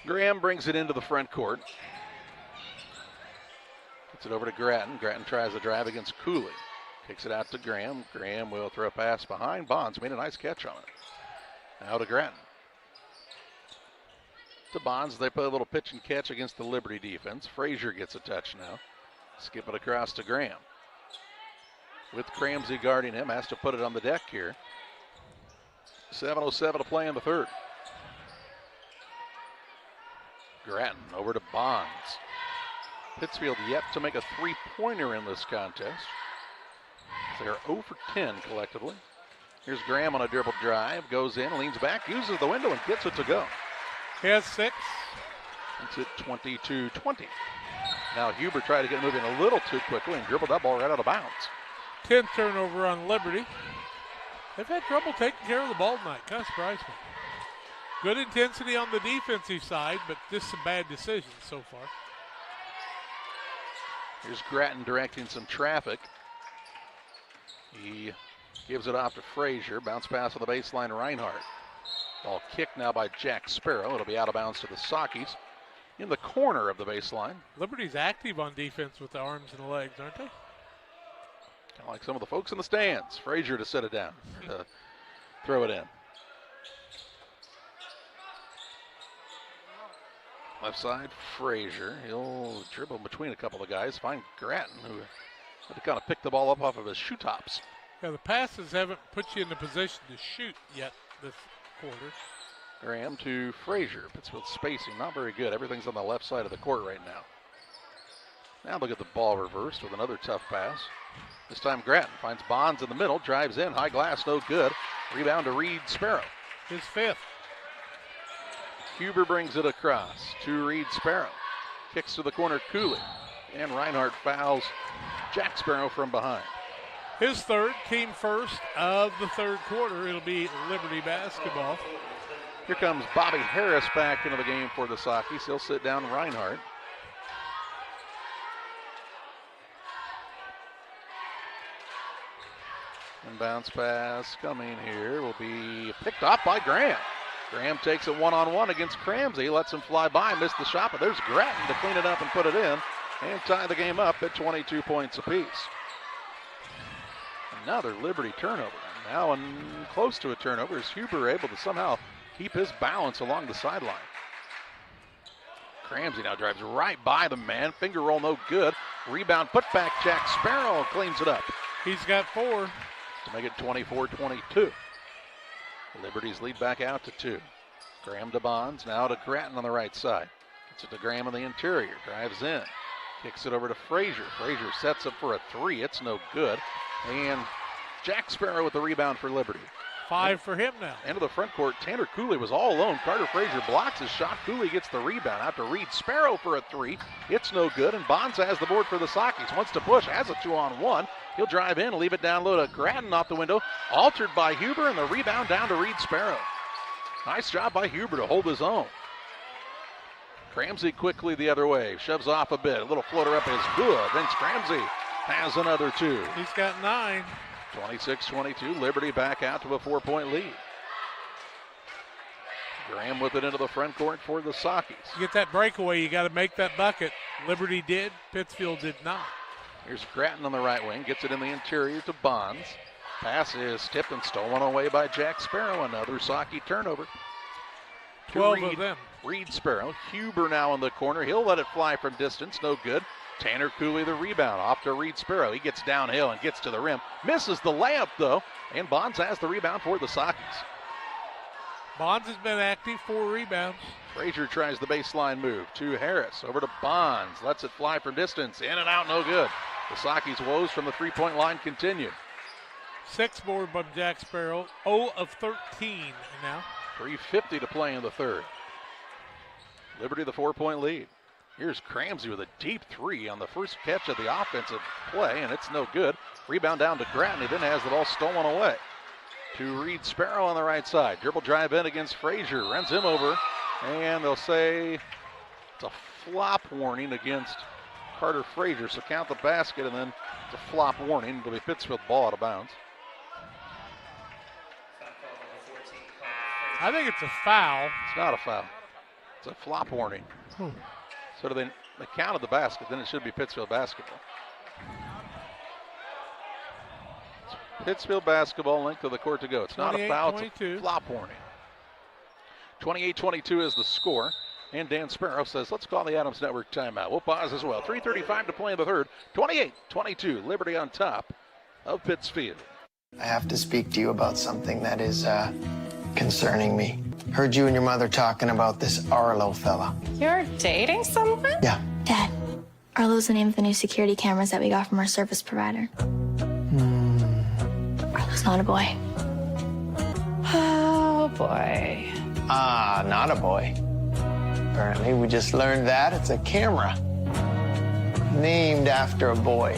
Graham brings it into the front court. Gets it over to Grattan. Grattan tries to drive against Cooley. Kicks it out to Graham. Graham will throw a pass behind. Bonds made a nice catch on it. Now to Grattan. To Bonds. They play a little pitch and catch against the Liberty defense. Frazier gets a touch now. Skip it across to Graham. With Cramsey guarding him. Has to put it on the deck here. 7:07 to play in the third. Grattan over to Bonds. Pittsfield yet to make a 3-pointer in this contest. They're 0 for 10 collectively. Here's Graham on a dribble drive. Goes in, leans back, uses the window, and gets it to go. He has 6. It's at 22-20. Now Huber tried to get moving a little too quickly and dribbled that ball right out of bounds. 10th turnover on Liberty. They've had trouble taking care of the ball tonight. Kind of surprised me. Good intensity on the defensive side, but just some bad decisions so far. Here's Grattan directing some traffic. He gives it off to Frazier. Bounce pass on the baseline, Reinhardt. Ball kicked now by Jack Sparrow. It'll be out of bounds to the Sockies in the corner of the baseline. Liberty's active on defense with the arms and the legs, aren't they? Kind of like some of the folks in the stands. Frazier to set it down, throw it in. Left side, Frazier. He'll dribble between a couple of guys. Find Grattan, who had to kind of pick the ball up off of his shoe tops. Yeah, the passes haven't put you in the position to shoot yet this quarter. Graham to Frazier. Pittsfield spacing, not very good. Everything's on the left side of the court right now. Now look at the ball reversed with another tough pass. This time Grattan finds Bonds in the middle, drives in, high glass, no good. Rebound to Reed Sparrow. His fifth. Huber brings it across to Reed Sparrow. Kicks to the corner, Cooley. And Reinhardt fouls Jack Sparrow from behind. His third, team first of the third quarter. It'll be Liberty basketball. Here comes Bobby Harris back into the game for the Sockies. He'll sit down Reinhardt. And bounce pass coming here will be picked off by Graham. Graham takes it one-on-one against Cramsey, lets him fly by, missed the shot, but there's Grattan to clean it up and put it in and tie the game up at 22 points apiece. Another Liberty turnover. Now close to a turnover is Huber able to somehow keep his balance along the sideline. Cramsey now drives right by the man. Finger roll no good. Rebound put back. Jack Sparrow cleans it up. He's got 4. To make it 24-22. Liberty's lead back out to 2. Graham to Bonds, now to Grattan on the right side. Gets it to Graham on the interior, drives in. Kicks it over to Frazier. Frazier sets up for a 3, it's no good. And Jack Sparrow with the rebound for Liberty. 5 for him now. End of the front court, Tanner Cooley was all alone. Carter Frazier blocks his shot. Cooley gets the rebound out to Reed Sparrow for a 3. It's no good, and Bonds has the board for the Sockies. Wants to push, has a 2-on-1. He'll drive in, leave it down low to Grattan off the window. Altered by Huber, and the rebound down to Reed Sparrow. Nice job by Huber to hold his own. Cramsey quickly the other way. Shoves off a bit. A little floater up is good. Vince Cramsey has another 2. He's got 9. 26-22. Liberty back out to a 4-point lead. Graham with it into the front court for the Sockies. You get that breakaway, you got to make that bucket. Liberty did. Pittsfield did not. Here's Grattan on the right wing. Gets it in the interior to Bonds. Pass is tipped and stolen away by Jack Sparrow. Another Socky turnover. 12 of them. Reed Sparrow. Huber now in the corner. He'll let it fly from distance. No good. Tanner Cooley the rebound. Off to Reed Sparrow. He gets downhill and gets to the rim. Misses the layup though. And Bonds has the rebound for the Sockies. Bonds has been active, 4 rebounds. Frazier tries the baseline move to Harris. Over to Bonds. Lets it fly from distance. In and out, no good. The Sockies' woes from the three-point line continue. 6 board by Jack Sparrow. 0 of 13 now. 3:50 to play in the third. Liberty the 4-point lead. Here's Cramsey with a deep 3 on the first catch of the offensive play, and it's no good. Rebound down to Grattan. He then has the ball stolen away. To Reed Sparrow on the right side. Dribble drive in against Frazier. Runs him over, and they'll say it's a flop warning against Carter Frazier. So count the basket, and then it's a flop warning. It'll be Pittsfield ball out of bounds. I think it's a foul. It's not a foul. It's a flop warning. So they counted the basket, then it should be Pittsfield basketball. It's Pittsfield basketball, length of the court to go. It's not a foul, it's a flop warning. 28-22 is the score. And Dan Sparrow says, let's call the Adams Network timeout. We'll pause as well. 3:35 to play in the third. 28-22, Liberty on top of Pittsfield. I have to speak to you about something that is concerning me. Heard you and your mother talking about this Arlo fella. You're dating someone? Yeah. Dad, Arlo's the name of the new security cameras that we got from our service provider. Arlo's not a boy. Oh, boy. Ah, not a boy. Apparently, we just learned that it's a camera named after a boy.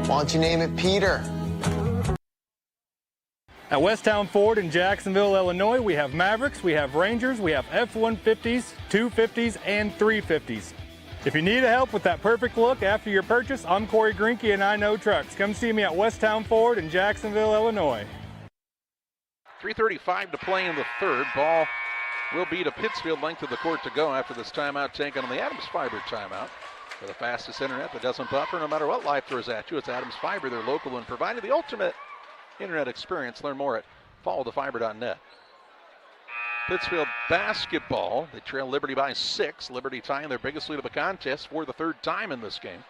Why don't you name it Peter? At Westtown Ford in Jacksonville, Illinois, we have Mavericks, we have Rangers, we have F-150s, 250s, and 350s. If you need help with that perfect look after your purchase, I'm Corey Greinke and I Know Trucks. Come see me at Westtown Ford in Jacksonville, Illinois. 3:35 to play in the third. Ball will be to Pittsfield, length of the court to go after this timeout taken on the Adams Fiber timeout. For the fastest internet that doesn't buffer no matter what life throws at you, it's Adams Fiber. They're local and providing the ultimate internet experience. Learn more at followthefiber.net. Pittsfield basketball. They trail Liberty by 6. Liberty tying their biggest lead of the contest for the third time in this game.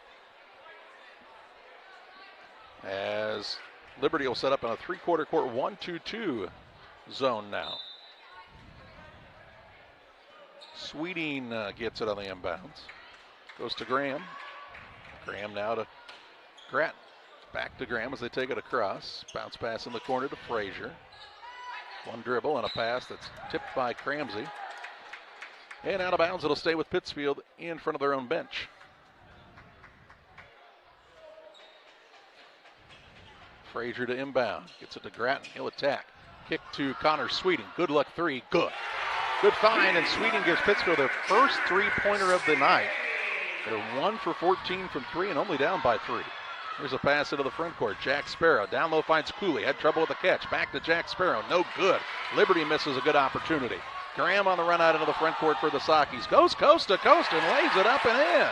As Liberty will set up in a three-quarter court 1-2-2 zone now. Sweeting gets it on the inbounds. Goes to Graham. Graham now to Grattan. Back to Graham as they take it across. Bounce pass in the corner to Frazier. One dribble and a pass that's tipped by Cramsey. And out of bounds, it'll stay with Pittsfield in front of their own bench. Frazier to inbound. Gets it to Grattan. He'll attack. Kick to Connor Sweeting. Good luck three. Good. Good find, and Sweeting gives Pittsfield their first three-pointer of the night. They're 1 for 14 from 3 and only down by 3. Here's a pass into the front court. Jack Sparrow down low finds Cooley. Had trouble with the catch. Back to Jack Sparrow. No good. Liberty misses a good opportunity. Graham on the run out into the front court for the Sockies. Goes coast to coast and lays it up and in.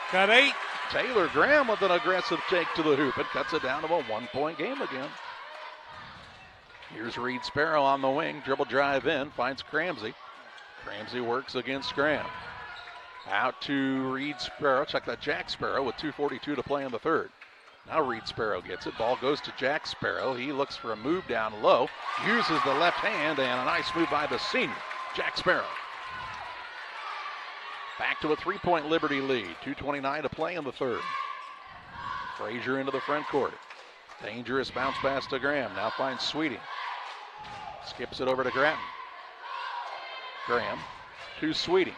Got 8. Taylor Graham with an aggressive take to the hoop and cuts it down to a 1-point game again. Here's Reed Sparrow on the wing. Dribble drive in. Finds Cramsey. Cramsey works against Graham. Out to Reed Sparrow. Check that, Jack Sparrow with 2:42 to play in the third. Now Reed Sparrow gets it. Ball goes to Jack Sparrow. He looks for a move down low. Uses the left hand and a nice move by the senior, Jack Sparrow. Back to a 3-point Liberty lead. 2:29 to play in the third. Frazier into the front court. Dangerous bounce pass to Graham. Now finds Sweeting. Skips it over to Grattan. Graham to Sweeting.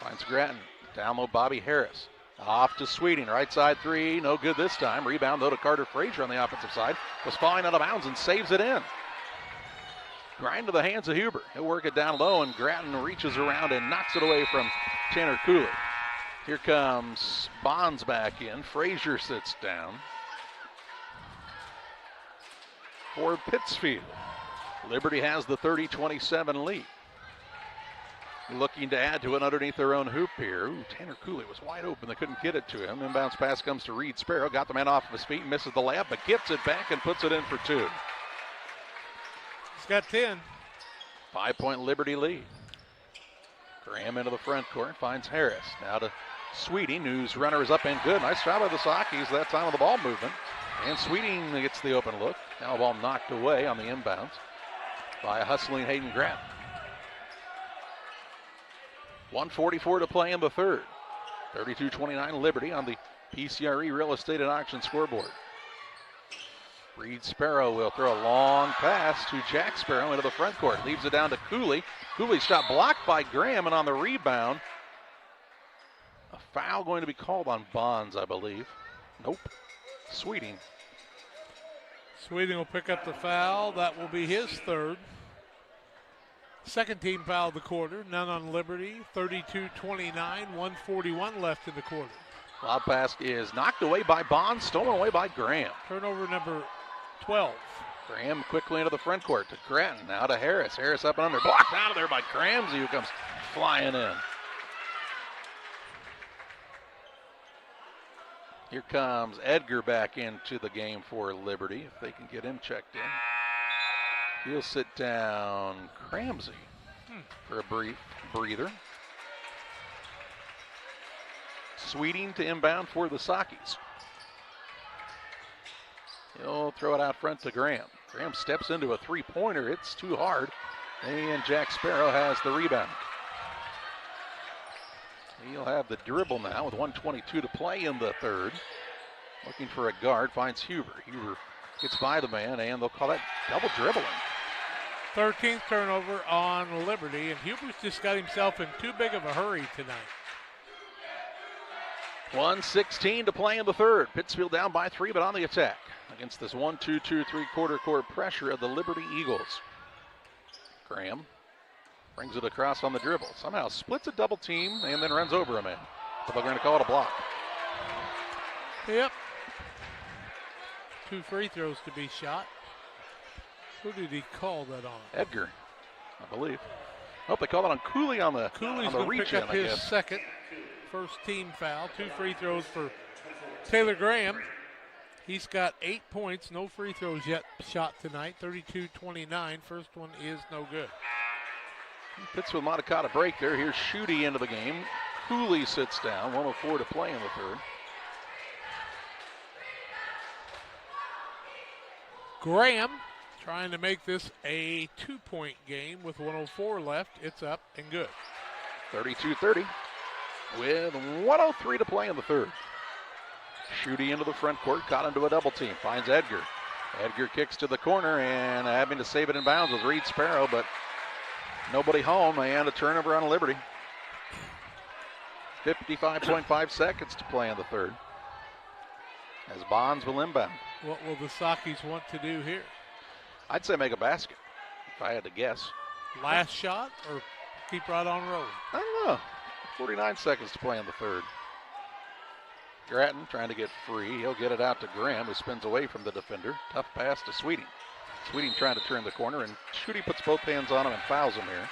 Finds Grattan. Down low, Bobby Harris. Off to Sweeting. Right side three. No good this time. Rebound though to Carter Frazier on the offensive side. Was falling out of bounds and saves it in. Grind to the hands of Huber. He'll work it down low, and Grattan reaches around and knocks it away from Tanner Cooley. Here comes Bonds back in. Frazier sits down. For Pittsfield, Liberty has the 30-27 lead. Looking to add to it underneath their own hoop here. Ooh, Tanner Cooley was wide open. They couldn't get it to him. Inbounds pass comes to Reed Sparrow. Got the man off of his feet, misses the layup, but gets it back and puts it in for 2. He's got 10. 5-point Liberty lead. Graham into the front court, finds Harris. Now to Sweeting, whose runner is up and good. Nice job by the Sockies that time with the ball movement. And Sweeting gets the open look. Now a ball knocked away on the inbounds by a hustling Hayden Grattan. 1:44 to play in the third. 32-29 Liberty on the PCRE Real Estate and Auction scoreboard. Reed Sparrow will throw a long pass to Jack Sparrow into the front court. Leaves it down to Cooley. Cooley's shot blocked by Graham, and on the rebound, a foul going to be called on Bonds, I believe. Nope. Sweeting. Sweeting will pick up the foul. That will be his third. Second team foul of the quarter. None on Liberty. 32-29. 1:41 left in the quarter. Lob pass is knocked away by Bonds, stolen away by Graham. Turnover number 12. Graham quickly into the front court to Grattan. Now to Harris. Harris up and under. Blocked out of there by Cramsey, who comes flying in. Here comes Edgar back into the game for Liberty, if they can get him checked in. He'll sit down Cramsey for a brief breather. Sweeting to inbound for the Sockies. He'll throw it out front to Graham. Graham steps into a three-pointer. It's too hard. And Jack Sparrow has the rebound. He'll have the dribble now with 1:22 to play in the third. Looking for a guard, finds Huber. Huber gets by the man, and they'll call that double dribbling. 13th turnover on Liberty, and Huber's just got himself in too big of a hurry tonight. 1:16 to play in the third. Pittsfield down by 3, but on the attack against this 1-2-2-3 quarter court pressure of the Liberty Eagles. Graham brings it across on the dribble. Somehow splits a double team and then runs over a man. But they're going to call it a block. Yep. 2 free throws to be shot. Who did he call that on? Edgar, I believe. Oh, they call it on Cooley on the Cooley's on the going to pick up reach-in, I his guess. second. First team foul. 2 free throws for Taylor Graham. He's got 8 points. No free throws yet shot tonight. 32-29. First one is no good. Pittsfield might have caught a break there. Here's Schutte into the game. Cooley sits down. 1:04 to play in the third. Graham trying to make this a 2-point game with 1:04 left. It's up and good. 32-30 with 1:03 to play in the third. Schutte into the front court, caught into a double team, finds Edgar. Edgar kicks to the corner and having to save it in bounds with Reed Sparrow, but nobody home and a turnover on Liberty. 55.5 seconds to play in the third. As Bonds will inbound. What will the Sakis want to do here? I'd say make a basket, if I had to guess. Last shot or keep right on rolling? I don't know. 49 seconds to play in the third. Gratton trying to get free. He'll get it out to Graham, who spins away from the defender. Tough pass to Sweeting. Sweeting trying to turn the corner, and Schutte puts both hands on him and fouls him here.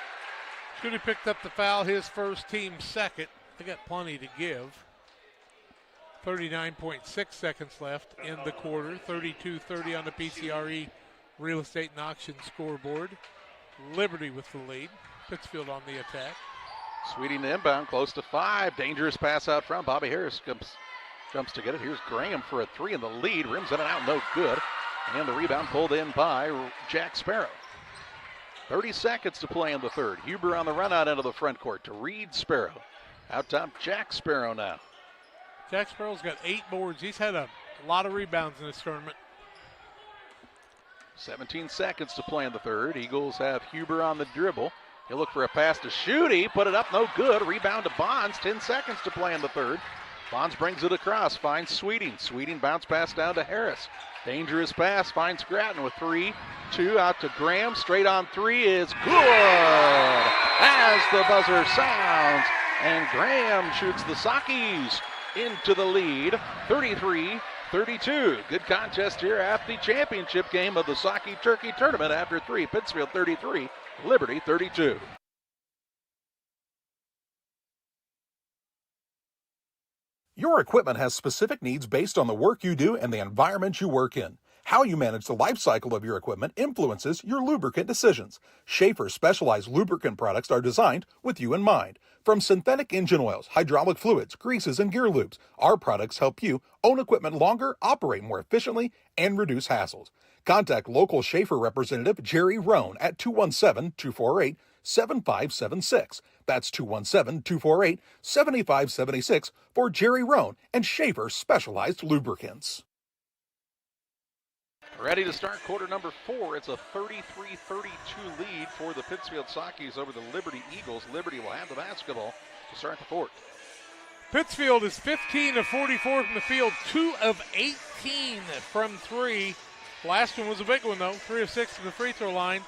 Schutte picked up the foul, his first, team second. They got plenty to give. 39.6 seconds left in the quarter. 32-30 on the PCRE Real Estate and Auction scoreboard. Liberty with the lead. Pittsfield on the attack. Sweeting to inbound, close to 5. Dangerous pass out front. Bobby Harris jumps to get it. Here's Graham for a 3 in the lead. Rims in and out, no good. And the rebound pulled in by Jack Sparrow. 30 seconds to play in the third. Huber on the run out into the front court to Reed Sparrow. Out top, Jack Sparrow now. Jack Sparrow's got 8 boards. He's had a lot of rebounds in this tournament. 17 seconds to play in the third. Eagles have Huber on the dribble. He'll look for a pass to Schutte. Put it up, no good. Rebound to Bonds. 10 seconds to play in the third. Bonds brings it across, finds Sweeting. Sweeting bounce pass down to Harris. Dangerous pass, finds Gratton with 3. 2 out to Graham. Straight on 3 is good as the buzzer sounds. And Graham shoots the Sakis into the lead, 33-32. Good contest here at the championship game of the Saki Turkey Tournament after 3. Pittsfield 33, Liberty 32. Your equipment has specific needs based on the work you do and the environment you work in. How you manage the life cycle of your equipment influences your lubricant decisions. Schaefer's specialized lubricant products are designed with you in mind. From synthetic engine oils, hydraulic fluids, greases, and gear lubes, our products help you own equipment longer, operate more efficiently, and reduce hassles. Contact local Schaefer representative Jerry Rohn at 217-248-7576. That's 217-248-7576 for Jerry Rohn and Schaefer Specialized Lubricants. Ready to start quarter number 4. It's a 33-32 lead for the Pittsfield Sakis over the Liberty Eagles. Liberty will have the basketball to start the fourth. Pittsfield is 15 of 44 from the field, 2 of 18 from 3. Last one was a big one, though. 3 of 6 from the free throw line.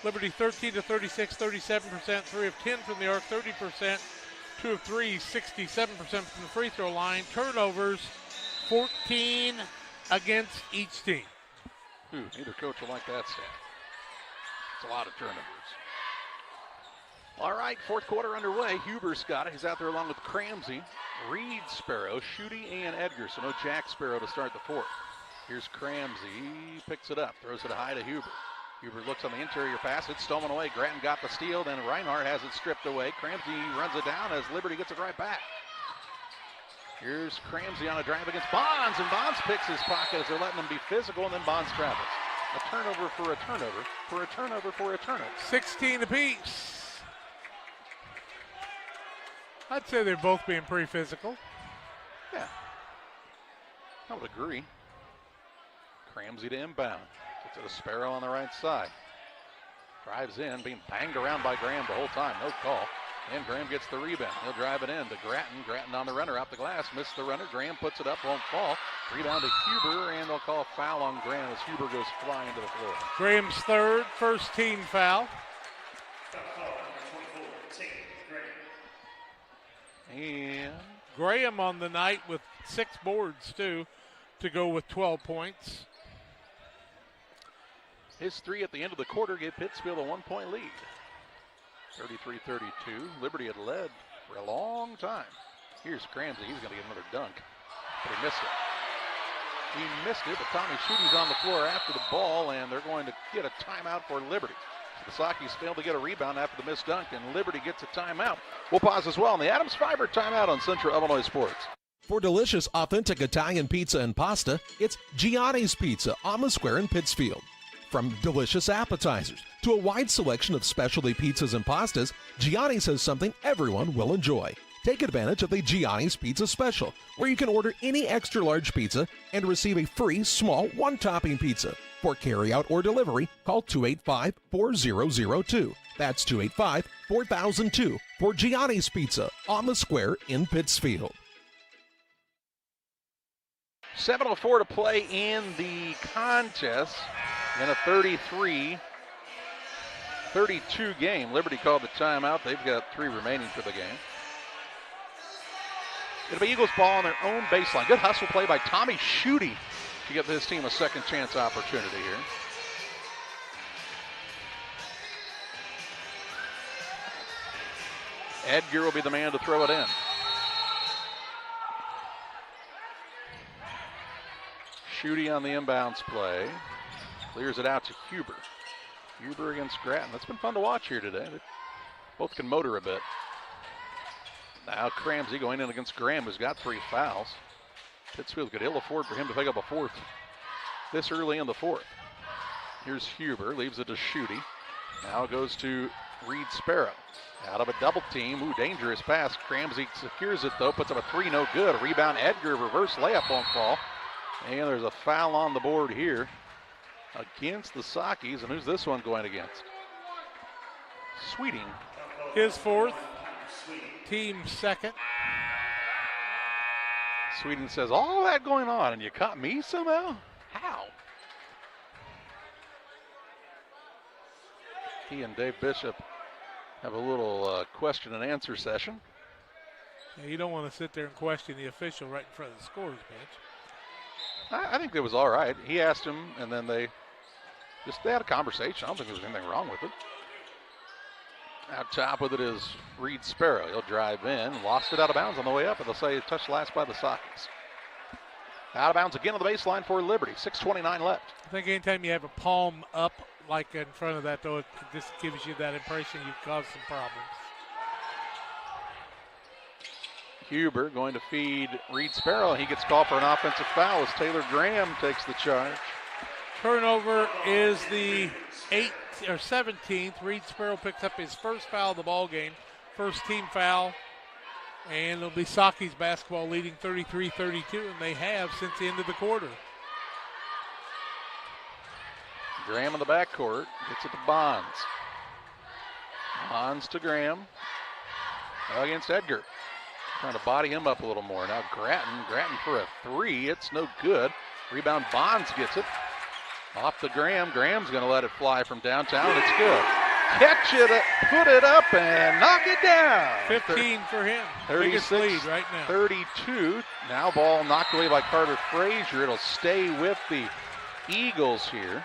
Liberty 13 to 36, 37%. 3 of 10 from the arc, 30%. 2 of 3, 67% from the free throw line. Turnovers, 14 against each team. Neither coach will like that stat. It's a lot of turnovers. All right, fourth quarter underway. Huber's got it. He's out there along with Cramsey, Reed Sparrow, Schutte, and Edgar. So no Jack Sparrow to start the fourth. Here's Cramsey. He picks it up, throws it high to Huber. Huber looks on the interior pass. It's stolen away. Gratton got the steal. Then Reinhardt has it stripped away. Cramsey runs it down as Liberty gets it right back. Here's Cramsey on a drive against Bonds, and Bonds picks his pocket as they're letting him be physical, and then Bonds travels. A turnover for a turnover, for a turnover, for a turnover. 16 apiece. I'd say they're both being pretty physical. Yeah, I would agree. Cramsey to inbound. Gets it to Sparrow on the right side. Drives in, being banged around by Graham the whole time. No call. And Graham gets the rebound. He'll drive it in to Grattan. Grattan on the runner, out the glass. Missed the runner. Graham puts it up, won't fall. Rebound to Huber, and they'll call a foul on Graham as Huber goes flying to the floor. Graham's third, first team foul. And Graham on the night with 6 boards, too, to go with 12 points. His 3 at the end of the quarter gave Pittsfield a 1-point lead. 33-32. Liberty had led for a long time. Here's Cramsey. He's going to get another dunk, but he missed it. He missed it, but Tommy Schuette's on the floor after the ball, and they're going to get a timeout for Liberty. So the Sockies failed to get a rebound after the missed dunk, and Liberty gets a timeout. We'll pause as well on the Adams Fiber timeout on Central Illinois Sports. For delicious, authentic Italian pizza and pasta, it's Gianni's Pizza on the Square in Pittsfield. From delicious appetizers to a wide selection of specialty pizzas and pastas, Gianni's has something everyone will enjoy. Take advantage of the Gianni's Pizza Special, where you can order any extra large pizza and receive a free small one-topping pizza. For carryout or delivery, call 285-4002. That's 285-4002 for Gianni's Pizza on the Square in Pittsfield. 7:04 to play in the contest in a 33-32 game. Liberty called the timeout. They've got 3 remaining for the game. It'll be Eagles ball on their own baseline. Good hustle play by Tommy Schuette to give his team a second chance opportunity here. Edgar will be the man to throw it in. Schuette on the inbounds play. Clears it out to Huber. Huber against Grattan. That's been fun to watch here today. They both can motor a bit. Now Cramsey going in against Graham, who's got 3 fouls. Pittsfield could ill afford for him to pick up a 4th this early in the 4th. Here's Huber, leaves it to Schuette. Now goes to Reed Sparrow. Out of a double team. Ooh, dangerous pass. Cramsey secures it though, puts up a 3, no good. Rebound, Edgar, reverse layup won't fall. And there's a foul on the board here against the Sockies. And who's this one going against? Sweeting. His 4th, team 2nd. Sweeting says, all that going on, and you caught me somehow? How? He and Dave Bishop have a little question and answer session. Yeah, you don't want to sit there and question the official right in front of the scorer's bench. I think it was all right. He asked him, and then they had a conversation. I don't think there was anything wrong with it. Out top with it is Reed Sparrow. He'll drive in, lost it out of bounds on the way up, and they'll say touched last by the Sockies. Out of bounds again on the baseline for Liberty. 6:29 left. I think anytime you have a palm up like in front of that, though, it just gives you that impression you've caused some problems. Huber going to feed Reed Sparrow. He gets called for an offensive foul as Taylor Graham takes the charge. Turnover is the 17th. Reed Sparrow picks up his first foul of the ball game, first team foul, and it'll be Sockies basketball leading 33-32, and they have since the end of the quarter. Graham in the backcourt gets it to Bonds. Bonds to Graham against Edgar. Trying to body him up a little more. Now Grattan for a 3. It's no good. Rebound, Bonds gets it. Off to Graham. Graham's going to let it fly from downtown. It's good. Catch it, put it up, and knock it down. 15 for him. Biggest lead right now. 32. Now ball knocked away by Carter Frazier. It'll stay with the Eagles here.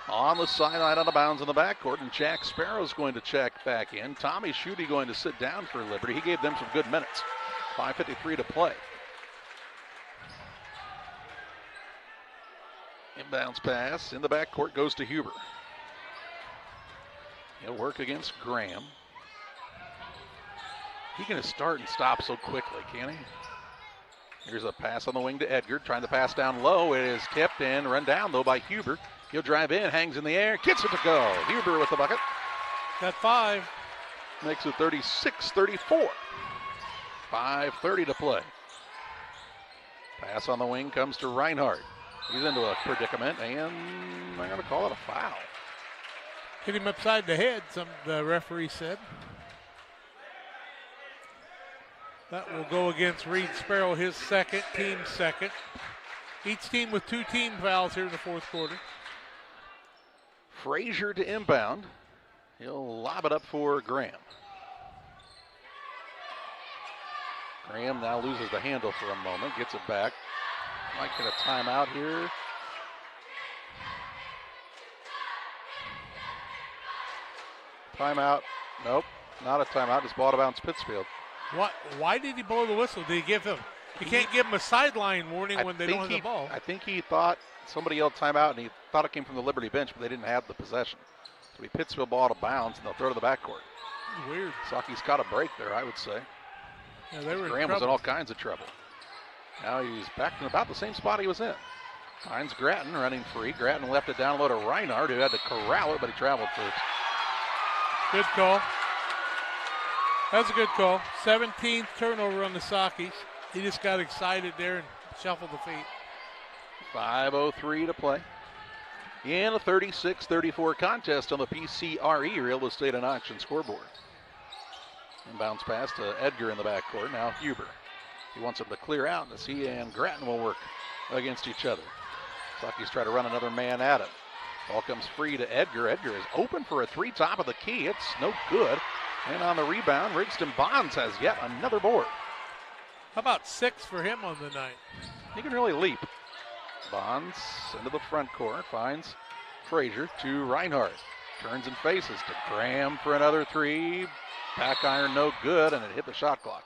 On the sideline, out of bounds in the backcourt, and Jack Sparrow's going to check back in. Tommy Schuette going to sit down for Liberty. He gave them some good minutes. 5:53 to play. Inbounds pass in the backcourt goes to Huber. He'll work against Graham. He can start and stop so quickly, can he? Here's a pass on the wing to Edgar, trying to pass down low. It is tipped and run down, though, by Huber. He'll drive in, hangs in the air, gets it to go. Huber with the bucket. Got 5. Makes it 36-34. 5:30 to play. Pass on the wing comes to Reinhardt. He's into a predicament, and they're going to call it a foul. Hit him upside the head, the referee said. That will go against Reed Sparrow, his second, team second. Each team with 2 team fouls here in the fourth quarter. Frazier to inbound. He'll lob it up for Graham. Graham now loses the handle for a moment, gets it back. Might get a timeout here. Timeout. Nope, not a timeout. Just ball out of bounds Pittsfield. What? Why did he blow the whistle? Did he give him? You can't give him a sideline warning when they don't have the ball. I think he thought somebody yelled timeout, and he thought it came from the Liberty bench, but they didn't have the possession. So he Pittsfield ball out of bounds, and they'll throw to the backcourt. Weird. Saki's caught a break there, I would say. Yeah, they were Graham was in all kinds of trouble. Now he's back in about the same spot he was in. Finds Grattan running free. Grattan left it down low to Reinhardt, who had to corral it, but he traveled first. Good call. That's a good call. 17th turnover on the Sakis. He just got excited there and shuffled the feet. 5:03 to play. In a 36-34 contest on the PCRE Real Estate and Auction scoreboard. Inbounds pass to Edgar in the backcourt. Now Huber. He wants him to clear out, and he and Grattan will work against each other. Sakis try to run another man at him. Ball comes free to Edgar. Edgar is open for a 3 top of the key. It's no good. And on the rebound, Rigston Bonds has yet another board. How about 6 for him on the night? He can really leap. Bonds into the front court, finds Frazier to Reinhardt. Turns and faces to Graham for another 3. Back iron no good, and it hit the shot clock.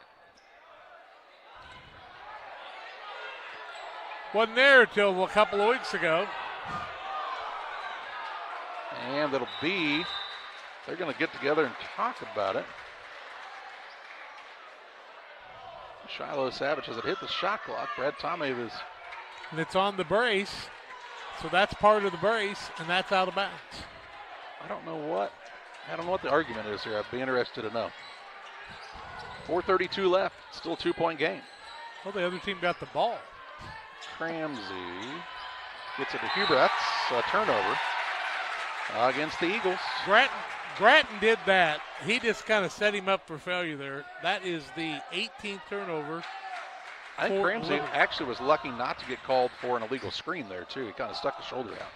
Wasn't there till a couple of weeks ago. And it'll be, they're going to get together and talk about it. Shiloh Savage has it hit the shot clock. Brad Tomei was. And it's on the brace. So that's part of the brace, and that's out of bounds. I don't know what the argument is here. I'd be interested to know. 4:32 left. Still a 2-point game. Well, the other team got the ball. Cramsey gets it to Huber. That's a turnover against the Eagles. Grattan did that. He just kind of set him up for failure there. That is the 18th turnover. I think Cramsey actually was lucky not to get called for an illegal screen there, too. He kind of stuck his shoulder out.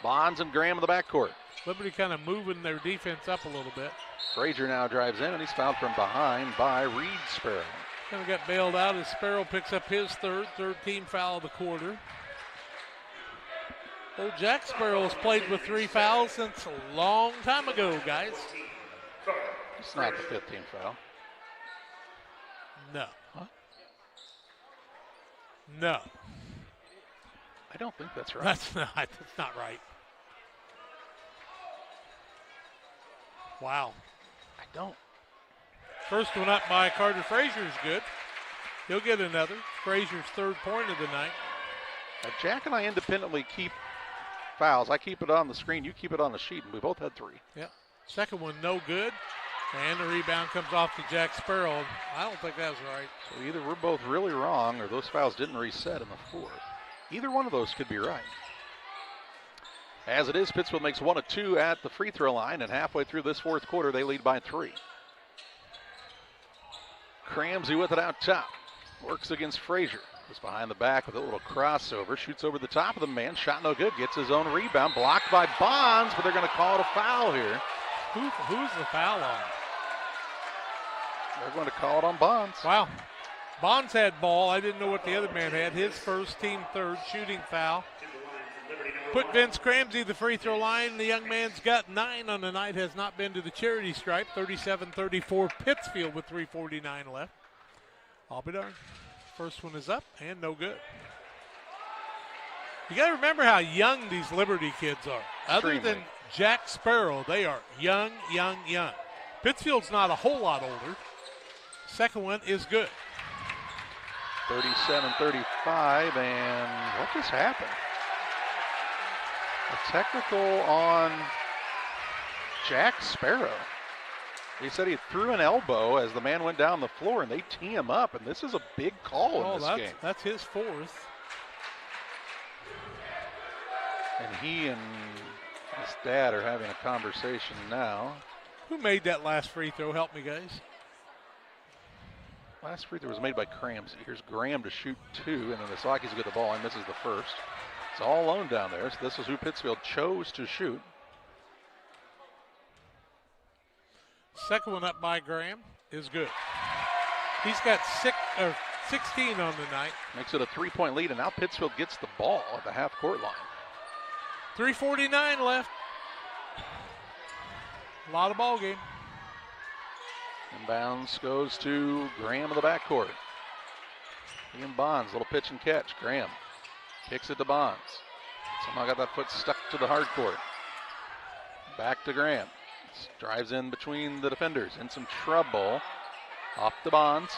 Bonds and Graham in the backcourt. Liberty kind of moving their defense up a little bit. Frazier now drives in, and he's fouled from behind by Reed Sparrow. Kind of got bailed out as Sparrow picks up his third team foul of the quarter. Old Jack Sparrow has played with 3 fouls since a long time ago, guys. It's not the 15th foul. No. Huh? No. I don't think that's right. That's not right. Wow. I don't. First one up by Carter Frazier is good. He'll get another. Frazier's 3rd point of the night. Jack and I independently keep fouls. I keep it on the screen. You keep it on the sheet, and we both had 3. Yeah. Second one, no good. And the rebound comes off to Jack Sparrow. I don't think that was right. So either we're both really wrong, or those fouls didn't reset in the 4th. Either one of those could be right. As it is, Pittsfield makes 1 of 2 at the free throw line, and halfway through this 4th quarter, they lead by 3. Cramsey with it out top. Works against Frazier. Goes behind the back with a little crossover. Shoots over the top of the man. Shot no good. Gets his own rebound. Blocked by Bonds, but they're going to call it a foul here. Who's the foul on? They're going to call it on Bonds. Wow. Bonds had ball. I didn't know what the other man had. His first, team 3rd, shooting foul. Put Vince Cramsey the free throw line. The young man's got 9 on the night. Has not been to the charity stripe. 37-34 Pittsfield with 3:49 left. I'll be darned. First one is up and no good. You got to remember how young these Liberty kids are. Other than Jack Sparrow, they are young. Pittsfield's not a whole lot older. Second one is good. 37-35, and what just happened? A technical on Jack Sparrow. He said he threw an elbow as the man went down the floor, and they tee him up, and this is a big call in this game. That's his 4th. And he and his dad are having a conversation now. Who made that last free throw? Help me, guys. Last free throw was made by Cramsey. Here's Graham to shoot 2, and then the Sockies get the ball and misses the first. It's all alone down there, so this is who Pittsfield chose to shoot. Second one up by Graham is good. He's got 16 on the night. Makes it a 3-point lead, and now Pittsfield gets the ball at the half-court line. 3:49 left. A lot of ball game. Inbounds goes to Graham in the backcourt. Ian Bonds, little pitch and catch. Graham kicks it to Bonds. Somehow got that foot stuck to the hard court. Back to Graham. Drives in between the defenders. In some trouble. Off to Bonds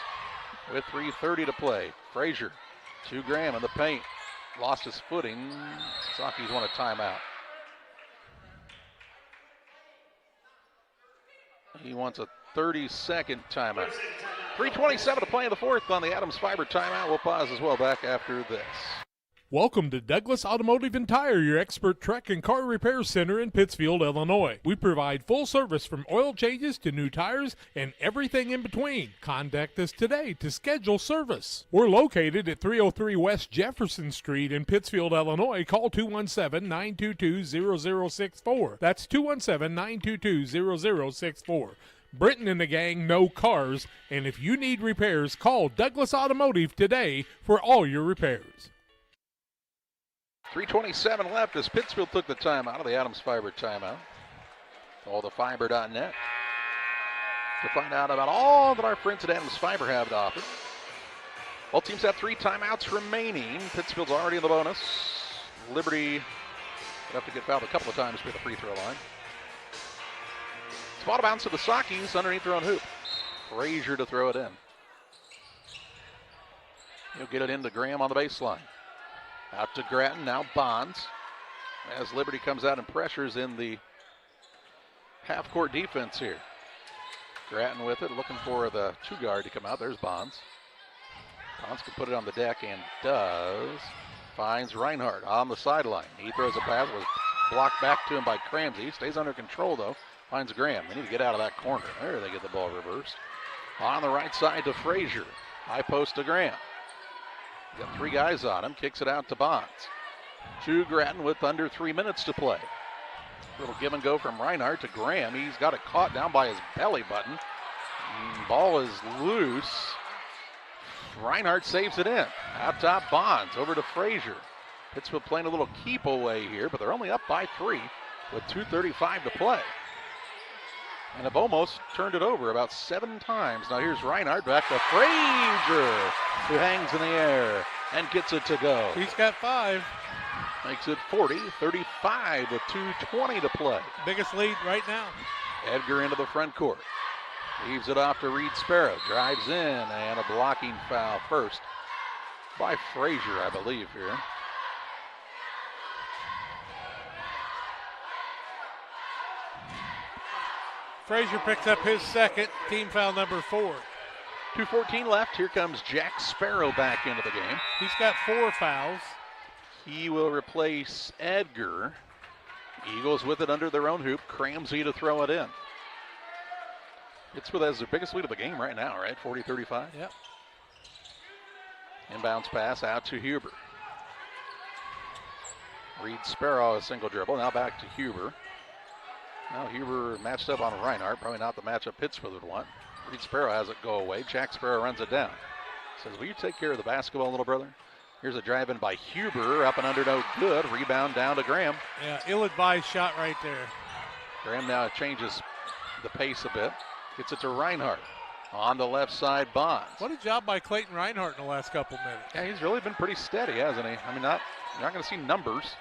with 3:30 to play. Frazier to Graham in the paint. Lost his footing. Sockies want a timeout. He wants a 30-second timeout. 3:27 to play in the fourth on the Adams Fiber timeout. We'll pause as well back after this. Welcome to Douglas Automotive and Tire, your expert truck and car repair center in Pittsfield, Illinois. We provide full service from oil changes to new tires and everything in between. Contact us today to schedule service. We're located at 303 West Jefferson Street in Pittsfield, Illinois. Call 217-922-0064. That's 217-922-0064. Britton and the gang know cars, and if you need repairs, call Douglas Automotive today for all your repairs. 3:27 left as Pittsfield took the time out of the Adams Fiber timeout. Allthefiber.net to find out about all that our friends at Adams Fiber have to offer. Both teams have 3 timeouts remaining. Pittsfield's already in the bonus. Liberty would have to get fouled a couple of times for the free throw line. It's ball to bounce to the Sockies underneath their own hoop. Frazier to throw it in. He'll get it into Graham on the baseline. Out to Grattan, now Bonds. As Liberty comes out and pressures in the half-court defense here. Grattan with it, looking for the 2-guard to come out. There's Bonds. Bonds can put it on the deck and does. Finds Reinhardt on the sideline. He throws a pass, was blocked back to him by Cramsey. Stays under control though. Finds Graham. They need to get out of that corner. There they get the ball reversed. On the right side to Frazier. High post to Graham. Got 3 guys on him. Kicks it out to Bonds. To Grattan with under 3 minutes to play. Little give and go from Reinhardt to Graham. He's got it caught down by his belly button. Ball is loose. Reinhardt saves it in. Out top Bonds over to Frazier. Pittsfield playing a little keep away here, but they're only up by 3 with 2:35 to play. And have almost turned it over about 7 times. Now here's Reinhardt back to Frazier, who hangs in the air and gets it to go. He's got 5. Makes it 40-35 with 2:20 to play. Biggest lead right now. Edgar into the front court. Leaves it off to Reed Sparrow. Drives in, and a blocking foul first by Frazier, I believe, here. Frazier picks up his second, team foul number 4. 2:14 left. Here comes Jack Sparrow back into the game. He's got 4 fouls. He will replace Edgar. Eagles with it under their own hoop. Cramsey to throw it in. Pittsfield has their biggest lead of the game right now, right? 40-35? Yep. Inbounds pass out to Huber. Reed Sparrow, a single dribble. Now back to Huber. Now Huber matched up on Reinhardt. Probably not the matchup Pittsfield would want. Reed Sparrow has it go away. Jack Sparrow runs it down. Says, will you take care of the basketball, little brother? Here's a drive in by Huber. Up and under, no good. Rebound down to Graham. Yeah, ill-advised shot right there. Graham now changes the pace a bit. Gets it to Reinhardt. On the left side, Bonds. What a job by Clayton Reinhardt in the last couple minutes. Yeah, he's really been pretty steady, hasn't he? I mean, you're not going to see numbers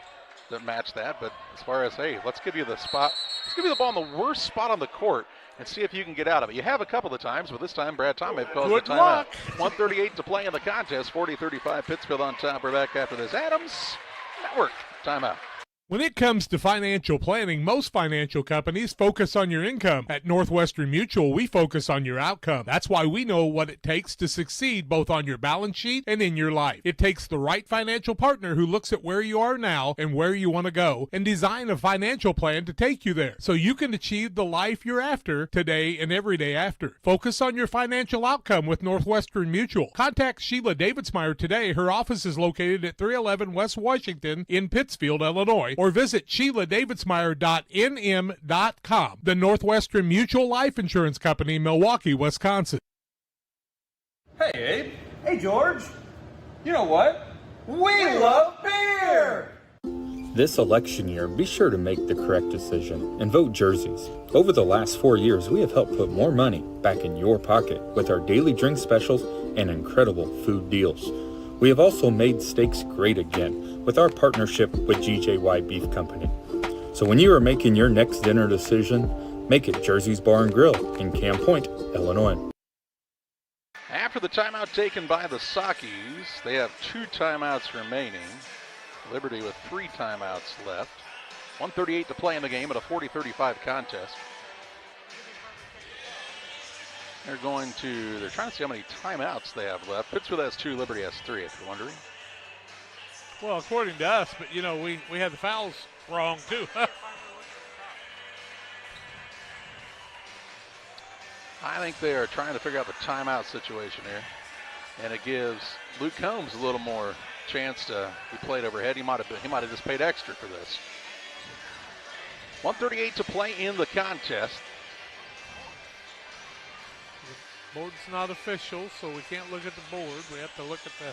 that match that, but as far as, hey, let's give you the spot. Let's give you the ball in the worst spot on the court and see if you can get out of it. You have a couple of times, but this time Brad Tomay calls the timeout. 1:38 to play in the contest. 40-35 Pittsfield on top. We're back after this. Adams Network timeout. When it comes to financial planning, most financial companies focus on your income. At Northwestern Mutual, we focus on your outcome. That's why we know what it takes to succeed both on your balance sheet and in your life. It takes the right financial partner who looks at where you are now and where you want to go and design a financial plan to take you there so you can achieve the life you're after today and every day after. Focus on your financial outcome with Northwestern Mutual. Contact Sheila Davidsmeyer today. Her office is located at 311 West Washington in Pittsfield, Illinois, or visit SheilaDavidsmeyer.nm.com. The Northwestern Mutual Life Insurance Company, Milwaukee, Wisconsin. Hey, Abe. Hey, George. You know what? We love beer! This election year, be sure to make the correct decision and vote jerseys. Over the last 4 years, we have helped put more money back in your pocket with our daily drink specials and incredible food deals. We have also made steaks great again with our partnership with GJY Beef Company. So when you are making your next dinner decision, make it Jersey's Bar and Grill in Camp Point, Illinois. After the timeout taken by the Sockies, they have 2 timeouts remaining. Liberty with 3 timeouts left. 1:38 to play in the game at a 40-35 contest. They're trying to see how many timeouts they have left. Pittsfield has 2, Liberty has 3, if you're wondering. Well, according to us, but, we had the fouls wrong, too. I think they are trying to figure out the timeout situation here. And it gives Luke Combs a little more chance to be played overhead. He might have just paid extra for this. 1:38 to play in the contest. The board's not official, so we can't look at the board. We have to look at the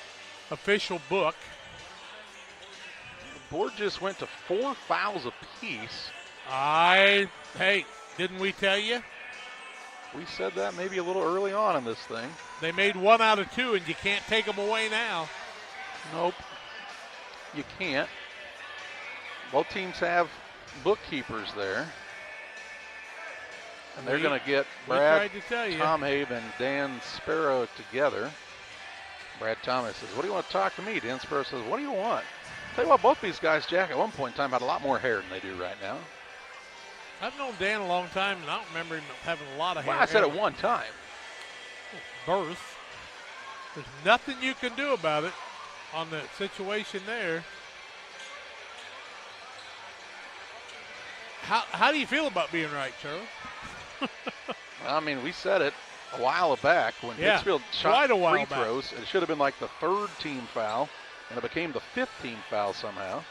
official book. The board just went to 4 fouls apiece. Hey, didn't we tell you? We said that maybe a little early on in this thing. They made 1 out of 2, and you can't take them away now. Nope, you can't. Both teams have bookkeepers there. And they're going to get Brad Tomhave and Dan Sparrow together. Brad Thomas says, "What do you want to talk to me?" Dan Sparrow says, "What do you want?" Tell you what, both these guys, Jack, at one point in time had a lot more hair than they do right now. I've known Dan a long time, and I don't remember him having a lot of hair. Well, I said at one time. Birth. There's nothing you can do about it on the situation there. How do you feel about being right, Charlie? I mean, we said it a while back when Pittsfield shot free throws. It should have been like the 3rd team foul, and it became the 5th team foul somehow.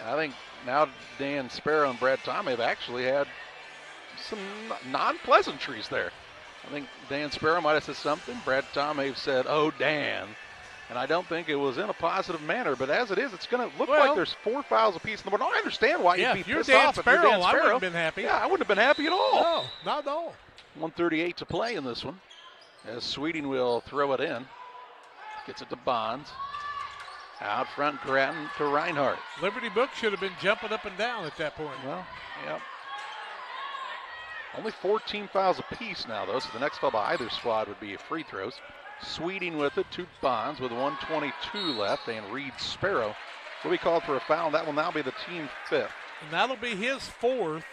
And I think now Dan Sparrow and Brad Tom have actually had some non-pleasantries there. I think Dan Sparrow might have said something. Brad Tomhave said, "Oh, Dan." And I don't think it was in a positive manner. But as it is, it's going to look like there's 4 fouls apiece in the board. I understand why you'd be pissed off if you're Dan Sparrow. I wouldn't have been happy. Yeah, I wouldn't have been happy at all. No, not at all. 1:38 to play in this one. As Sweeting will throw it in. Gets it to Bonds. Out front, Grattan to Reinhardt. Liberty Book should have been jumping up and down at that point. Well, yep. Only 14 fouls apiece now, though, so the next foul by either squad would be free throws. Sweeting with it to Bonds with 1:22 left, and Reed Sparrow will be called for a foul. That will now be the team 5th. And that'll be his 4th.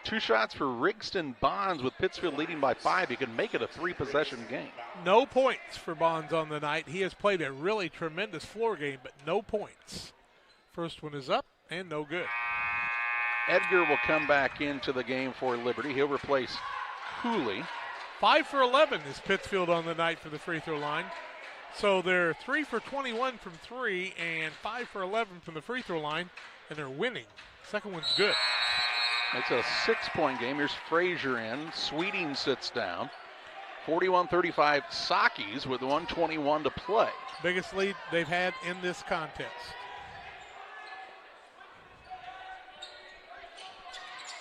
2 shots for Rigston Bonds with Pittsfield leading by 5. You can make it a 3-possession game. No points for Bonds on the night. He has played a really tremendous floor game, but no points. First one is up and no good. Edgar will come back into the game for Liberty. He'll replace Cooley. 5 for 11 is Pittsfield on the night for the free throw line. So they're 3 for 21 from 3 and 5 for 11 from the free throw line, and they're winning. Second one's good. It's a 6-point game. Here's Frazier in. Sweeting sits down. 41-35 Sockies with 1:21 to play. Biggest lead they've had in this contest.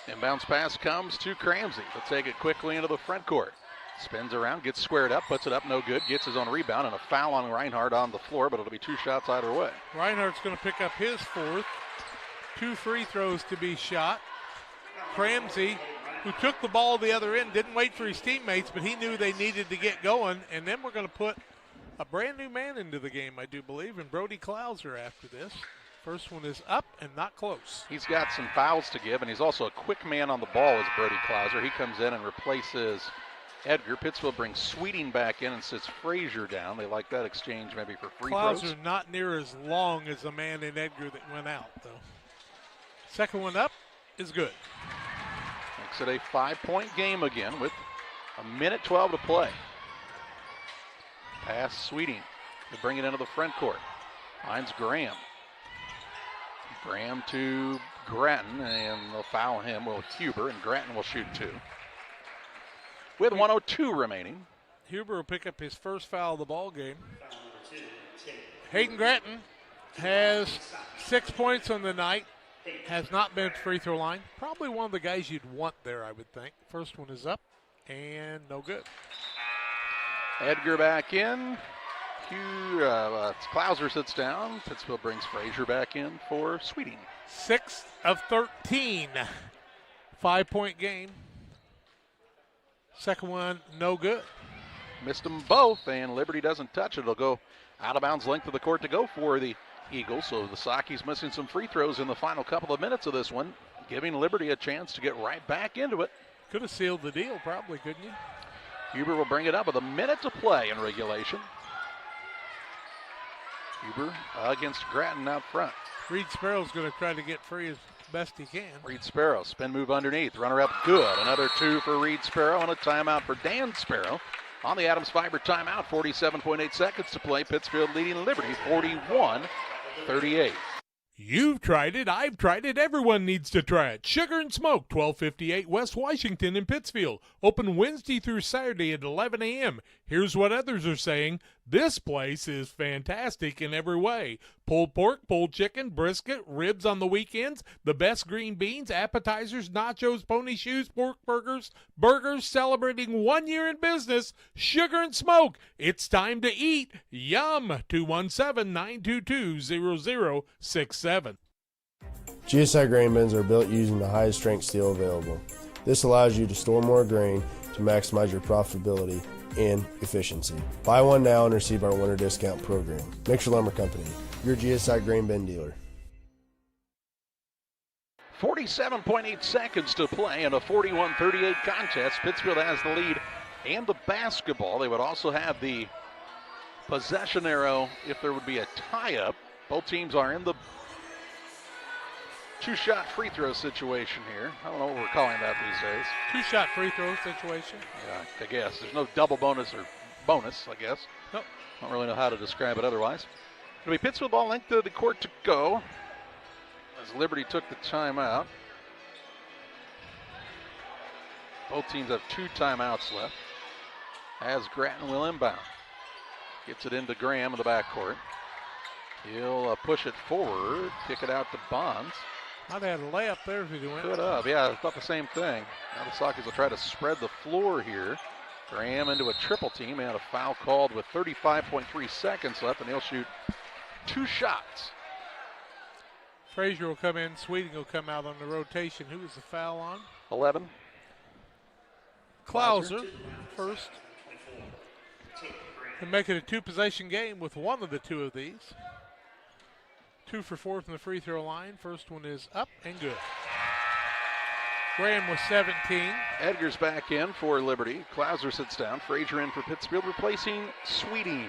Inbounds pass comes to Cramsey. He'll take it quickly into the front court. Spins around, gets squared up, puts it up, no good. Gets his own rebound, and a foul on Reinhardt on the floor, but it'll be 2 shots either way. Reinhardt's going to pick up his 4th. 2 free throws to be shot. Cramsey who took the ball the other end, didn't wait for his teammates, but he knew they needed to get going. And then we're going to put a brand new man into the game, I do believe, and Brody Clouser after this. First one is up and not close. He's got some fouls to give, and he's also a quick man on the ball as Brody Clouser. He comes in and replaces Edgar. Pittsfield brings Sweeting back in and sits Frazier down. They like that exchange maybe for free throws. Clouser not near as long as the man in Edgar that went out, though. Second one up is good. Makes it a 5-point game again with a minute 12 to play. Pass Sweeting to bring it into the front court. Finds Graham. Graham to Grattan, and they'll foul him with Huber, and Grattan will shoot 2. With 1:02 remaining. Huber will pick up his first foul of the ball game. Hayden Grattan has 6 points on the night. Has not been at the free throw line. Probably one of the guys you'd want there, I would think. First one is up and no good. Edgar back in. Clouser sits down. Pittsfield brings Frazier back in for Sweeting. 6 of 13. 5-point game. Second one, no good. Missed them both, and Liberty doesn't touch it. It'll go out of bounds length of the court to go for the Eagles. So the Sockies missing some free throws in the final couple of minutes of this one, giving Liberty a chance to get right back into it. Could have sealed the deal, probably, couldn't you? Huber will bring it up with a minute to play in regulation. Huber against Grattan out front. Reed Sparrow's going to try to get free as best he can. Reed Sparrow, spin move underneath. Runner up good. Another 2 for Reed Sparrow and a timeout for Dan Sparrow. On the Adams Fiber timeout, 47.8 seconds to play. Pittsfield leading Liberty 41-38. You've tried it. I've tried it. Everyone needs to try it. Sugar and Smoke, 1258 West Washington in Pittsfield. Open Wednesday through Saturday at 11 a.m. Here's what others are saying. This place is fantastic in every way. Pulled pork, pulled chicken, brisket, ribs on the weekends, the best green beans, appetizers, nachos, pony shoes, pork burgers, celebrating 1 year in business. Sugar and Smoke. It's time to eat. Yum. 217-922-0067. GSI grain bins are built using the highest strength steel available. This allows you to store more grain to maximize your profitability and efficiency. Buy one now and receive our winter discount program. Mixer Lumber Company, your GSI grain bin dealer. 47.8 seconds to play in a 41-38 contest. Pittsfield has the lead and the basketball. They would also have the possession arrow if there would be a tie-up. Both teams are in the two-shot free throw situation here. I don't know what we're calling that these days. Two-shot free throw situation? Yeah, I guess. There's no double bonus or bonus, I guess. Nope. Don't really know how to describe it otherwise. It'll be Pittsfield ball length of the court to go as Liberty took the timeout. Both teams have 2 timeouts left as Grattan will inbound. Gets it into Graham in the backcourt. He'll push it forward, kick it out to Bonds. Might have had a layup there if he went. Could have, yeah, I thought the same thing. Now the Sockies will try to spread the floor here. Graham into a triple team and a foul called with 35.3 seconds left, and he'll shoot 2 shots. Frazier will come in, Sweeting will come out on the rotation. Who was the foul on? 11. Clouser first. And make it a 2-possession game with one of the 2 of these. 2 for 4 from the free throw line. First one is up and good. Graham with 17. Edgar's back in for Liberty. Clouser sits down. Frazier in for Pittsfield, replacing Sweeting.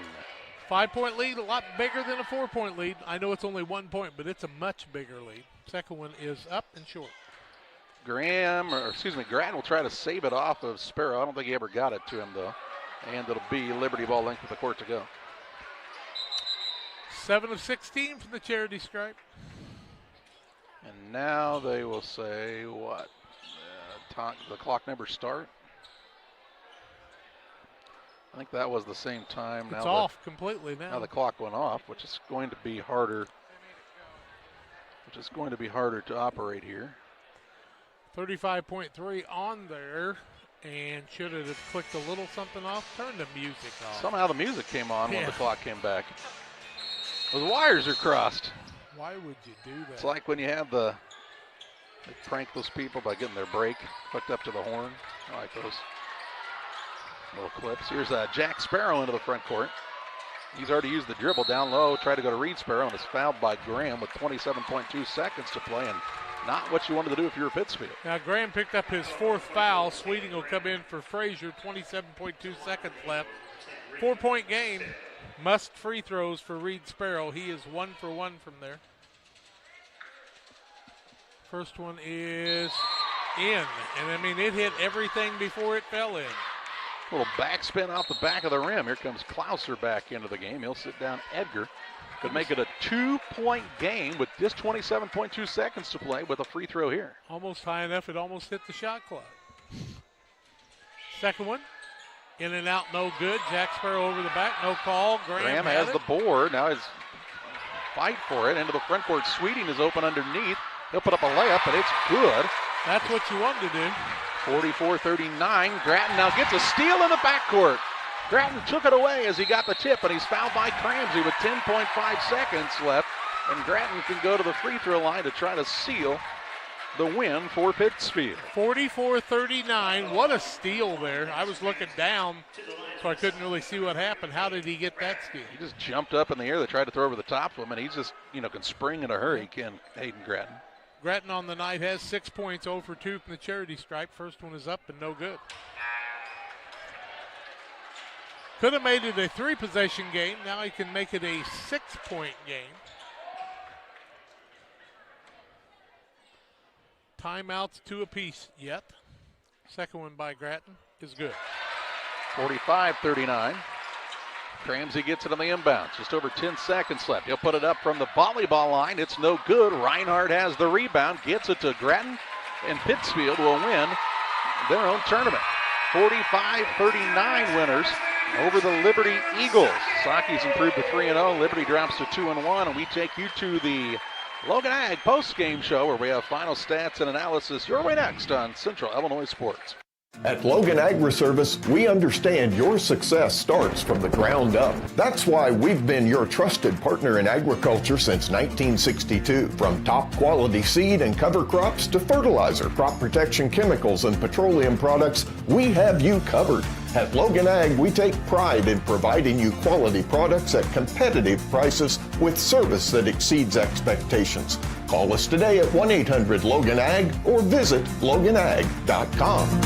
5-point lead, a lot bigger than a 4-point lead. I know it's only 1 point, but it's a much bigger lead. Second one is up and short. Grattan will try to save it off of Sparrow. I don't think he ever got it to him, though. And it'll be Liberty ball length of the court to go. 7 of 16 from the charity stripe. And now they will say what? The clock never start. I think that was the same time. It's off completely now. Now the clock went off, which is going to be harder. To operate here. 35.3 on there. And should it have clicked a little something off? Turn the music off. Somehow the music came on when the clock came back. The wires are crossed. Why would you do that? It's like when you have the They prank those people by getting their brake hooked up to the horn. I like those little clips. Here's Jack Sparrow into the front court. He's already used the dribble down low, tried to go to Reed Sparrow, and is fouled by Graham with 27.2 seconds to play, and not what you wanted to do if you were Pittsfield. Now Graham picked up his 4th foul. Sweeting will come in for Frazier, 27.2 seconds left. 4-point game. Must free throws for Reed Sparrow. He is 1 for 1 from there. First one is in, and I mean it hit everything before it fell in. Little backspin off the back of the rim. Here comes Klauser back into the game. He'll sit down Edgar. Could make it a 2-point game with just 27.2 seconds to play with a free throw here. Almost high enough, it almost hit the shot clock. Second one, in and out, no good. Jack Sparrow over the back, no call. Graham has the board. Now he's fight for it. Into the front court. Sweeting is open underneath. He'll put up a layup, but it's good. That's what you want to do. 44-39. Grattan now gets a steal in the backcourt. Grattan took it away as he got the tip, and he's fouled by Cramsey with 10.5 seconds left. And Grattan can go to the free throw line to try to seal the win for Pittsfield. 44-39. What a steal there. I was looking down, so I couldn't really see what happened. How did he get that steal? He just jumped up in the air. They tried to throw over the top of him, and he's just, can spring in a hurry, can Hayden Grattan. Grattan on the night has 6 points, 0 for 2 from the charity stripe. First one is up and no good. Could have made it a 3-possession game. Now he can make it a 6-point game. Timeouts 2 apiece yet. Second one by Grattan is good. 45-39. Cramsey gets it on the inbound. Just over 10 seconds left. He'll put it up from the volleyball line. It's no good. Reinhardt has the rebound. Gets it to Grattan. And Pittsfield will win their own tournament. 45-39 winners over the Liberty Eagles. Saki's improved to 3-0. Liberty drops to 2-1. And we take you to the Logan Ag post-game show where we have final stats and analysis your way next on Central Illinois Sports. At Logan Agri-Service, we understand your success starts from the ground up. That's why we've been your trusted partner in agriculture since 1962. From top quality seed and cover crops to fertilizer, crop protection chemicals, and petroleum products, we have you covered. At Logan Ag, we take pride in providing you quality products at competitive prices with service that exceeds expectations. Call us today at 1-800-LOGAN-AG or visit loganag.com.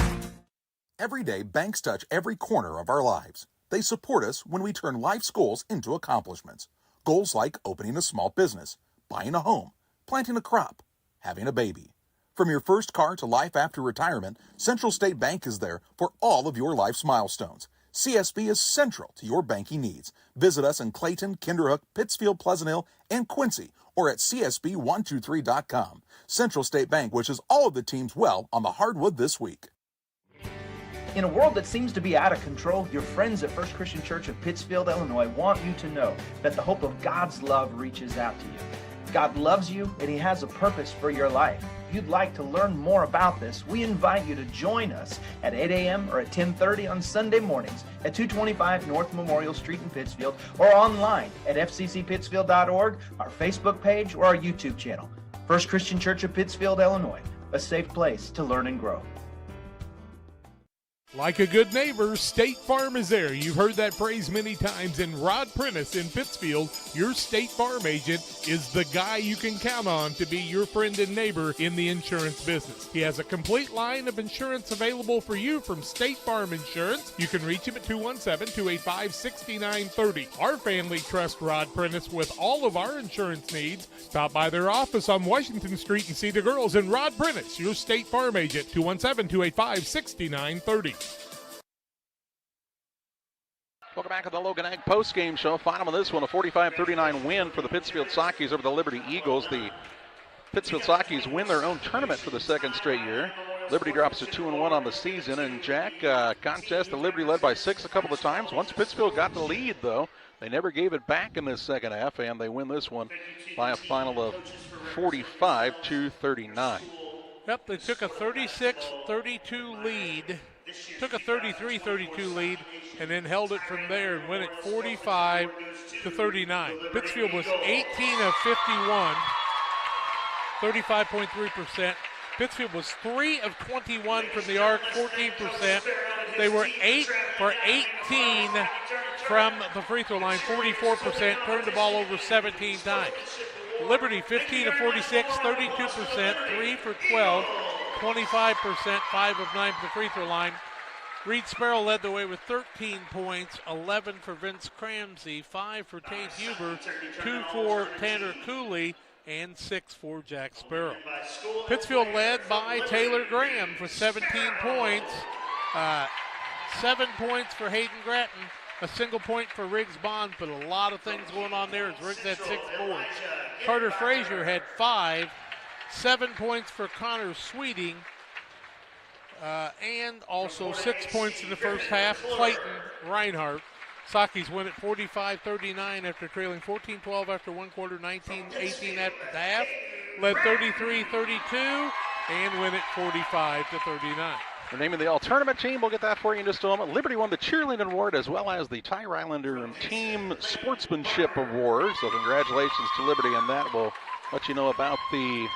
Every day, banks touch every corner of our lives. They support us when we turn life's goals into accomplishments. Goals like opening a small business, buying a home, planting a crop, having a baby. From your first car to life after retirement, Central State Bank is there for all of your life's milestones. CSB is central to your banking needs. Visit us in Clayton, Kinderhook, Pittsfield, Pleasant Hill, and Quincy, or at csb123.com. Central State Bank wishes all of the teams well on the hardwood this week. In a world that seems to be out of control, your friends at First Christian Church of Pittsfield, Illinois want you to know that the hope of God's love reaches out to you. God loves you and He has a purpose for your life. If you'd like to learn more about this, we invite you to join us at 8 a.m. or at 10:30 on Sunday mornings at 225 North Memorial Street in Pittsfield, or online at fccpittsfield.org, our Facebook page, or our YouTube channel. First Christian Church of Pittsfield, Illinois, a safe place to learn and grow. Like a good neighbor, State Farm is there. You've heard that phrase many times, and Rod Prentice in Pittsfield, your State Farm agent, is the guy you can count on to be your friend and neighbor in the insurance business. He has a complete line of insurance available for you from State Farm Insurance. You can reach him at 217-285-6930. Our family trusts Rod Prentice with all of our insurance needs. Stop by their office on Washington Street and see the girls. And Rod Prentice, your State Farm agent, 217-285-6930. Welcome back to the Logan Ag post-game show. Final of this one, a 45-39 win for the Pittsfield Sakies over the Liberty Eagles. The Pittsfield Sakies win their own tournament for the second straight year. Liberty drops to 2-1 on the season. And Jack, contest, the Liberty led by 6 a couple of times. Once Pittsfield got the lead, though, they never gave it back in this second half, and they win this one by a final of 45-39. Yep, they took a 36-32 lead. Took a 33-32 lead and then held it from there and win it 45-39. Pittsfield was 18 of 51, 35.3%, Pittsfield was 3 of 21 from the arc, 14%. They were 8 for 18 from the free throw line, 44%, turned the ball over 17 times. Liberty, 15 of 46, 32%, 3 for 12, 25%, 5 of 9 from the free throw line. Reed Sparrow led the way with 13 points, 11 for Vince Cramsey, 5 for Tate Huber, 2 for Tanner Cooley, and 6 for Jack Sparrow. Pittsfield led by Taylor Graham for 17 points, 7 points for Hayden Gratton, a single point for Riggs Bond, but a lot of things going on there as Riggs had 6 boards. Carter Frazier had 5, 7 points for Connor Sweeting, and also 6 points in the first half, Clayton Reinhardt. Sockey's win at 45-39 after trailing 14-12 after one quarter, 19-18 after the half. Led 33-32 and win at 45-39. We're naming the all-tournament team. We'll get that for you in just a moment. Liberty won the cheerleading award as well as the Ty Rylander Team Sportsmanship Award. So congratulations to Liberty on that. We'll let you know about the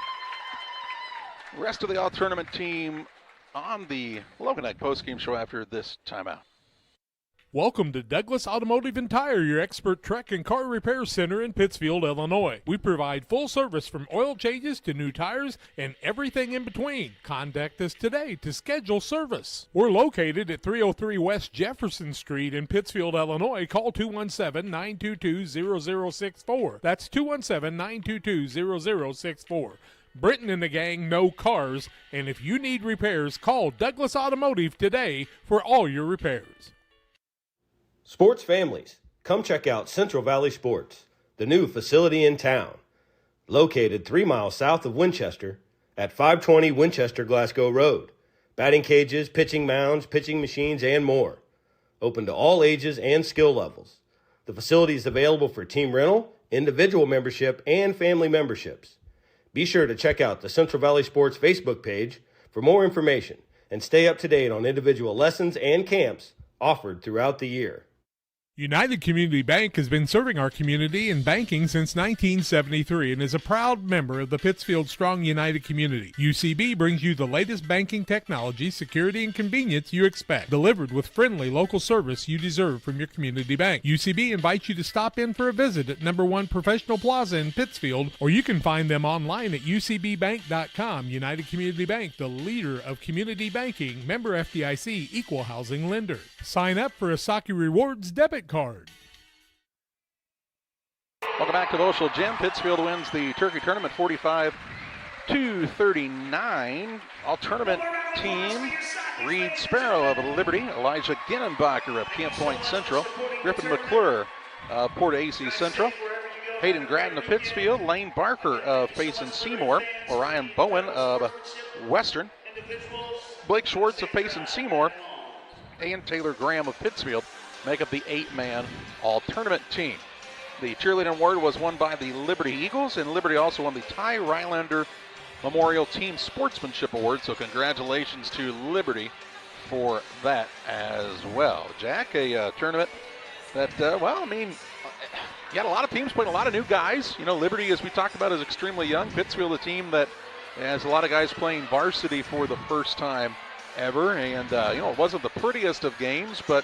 rest of the all-tournament team on the Logan Egg postgame show after this timeout. Welcome to Douglas Automotive and Tire, your expert truck and car repair center in Pittsfield, Illinois. We provide full service from oil changes to new tires and everything in between. Contact us today to schedule service. We're located at 303 West Jefferson Street in Pittsfield, Illinois. Call 217-922-0064. That's 217-922-0064. Britton and the gang know cars, and if you need repairs, call Douglas Automotive today for all your repairs. Sports families, come check out Central Valley Sports, the new facility in town. Located 3 miles south of Winchester at 520 Winchester Glasgow Road. Batting cages, pitching mounds, pitching machines, and more. Open to all ages and skill levels. The facility is available for team rental, individual membership, and family memberships. Be sure to check out the Central Valley Sports Facebook page for more information and stay up to date on individual lessons and camps offered throughout the year. United Community Bank has been serving our community in banking since 1973 and is a proud member of the Pittsfield Strong United community. UCB brings you the latest banking technology, security, and convenience you expect, delivered with friendly local service you deserve from your community bank. UCB invites you to stop in for a visit at number 1 Professional Plaza in Pittsfield, or you can find them online at ucbbank.com. United Community Bank, the leader of community banking, member FDIC, equal housing lender. Sign up for a Saki Rewards debit card. Welcome back to the Oshel Gym. Pittsfield wins the Turkey Tournament 45-39. All-tournament team, Reed Sparrow of Liberty, Elijah Ginnenbacher of Camp Point Central, Griffin McClure of Port AC Central, Hayden Gratton of Pittsfield, Lane Barker of Payson Seymour, Orion Bowen of Western, Blake Schwartz of Payson Seymour, and Taylor Graham of Pittsfield make up the 8-man all-tournament team. The cheerleading award was won by the Liberty Eagles, and Liberty also won the Ty Rylander Memorial Team Sportsmanship Award, so congratulations to Liberty for that as well. Jack, a tournament that, you got a lot of teams playing, a lot of new guys. You know, Liberty, as we talked about, is extremely young. Pittsfield, a team that has a lot of guys playing varsity for the first time ever, and, it wasn't the prettiest of games, but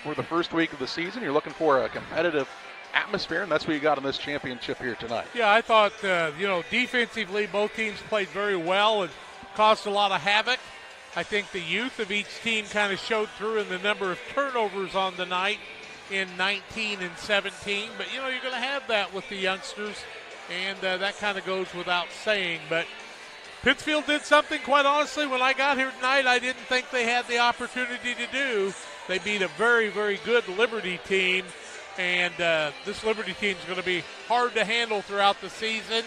for the first week of the season, you're looking for a competitive atmosphere, and that's what you got in this championship here tonight. Yeah, I thought, defensively, both teams played very well and caused a lot of havoc. I think the youth of each team kind of showed through in the number of turnovers on the night in 19 and 17. But, you're going to have that with the youngsters, and that kind of goes without saying. But Pittsfield did something, quite honestly, when I got here tonight, I didn't think they had the opportunity to do. They beat a very, very good Liberty team, and this Liberty team is going to be hard to handle throughout the season,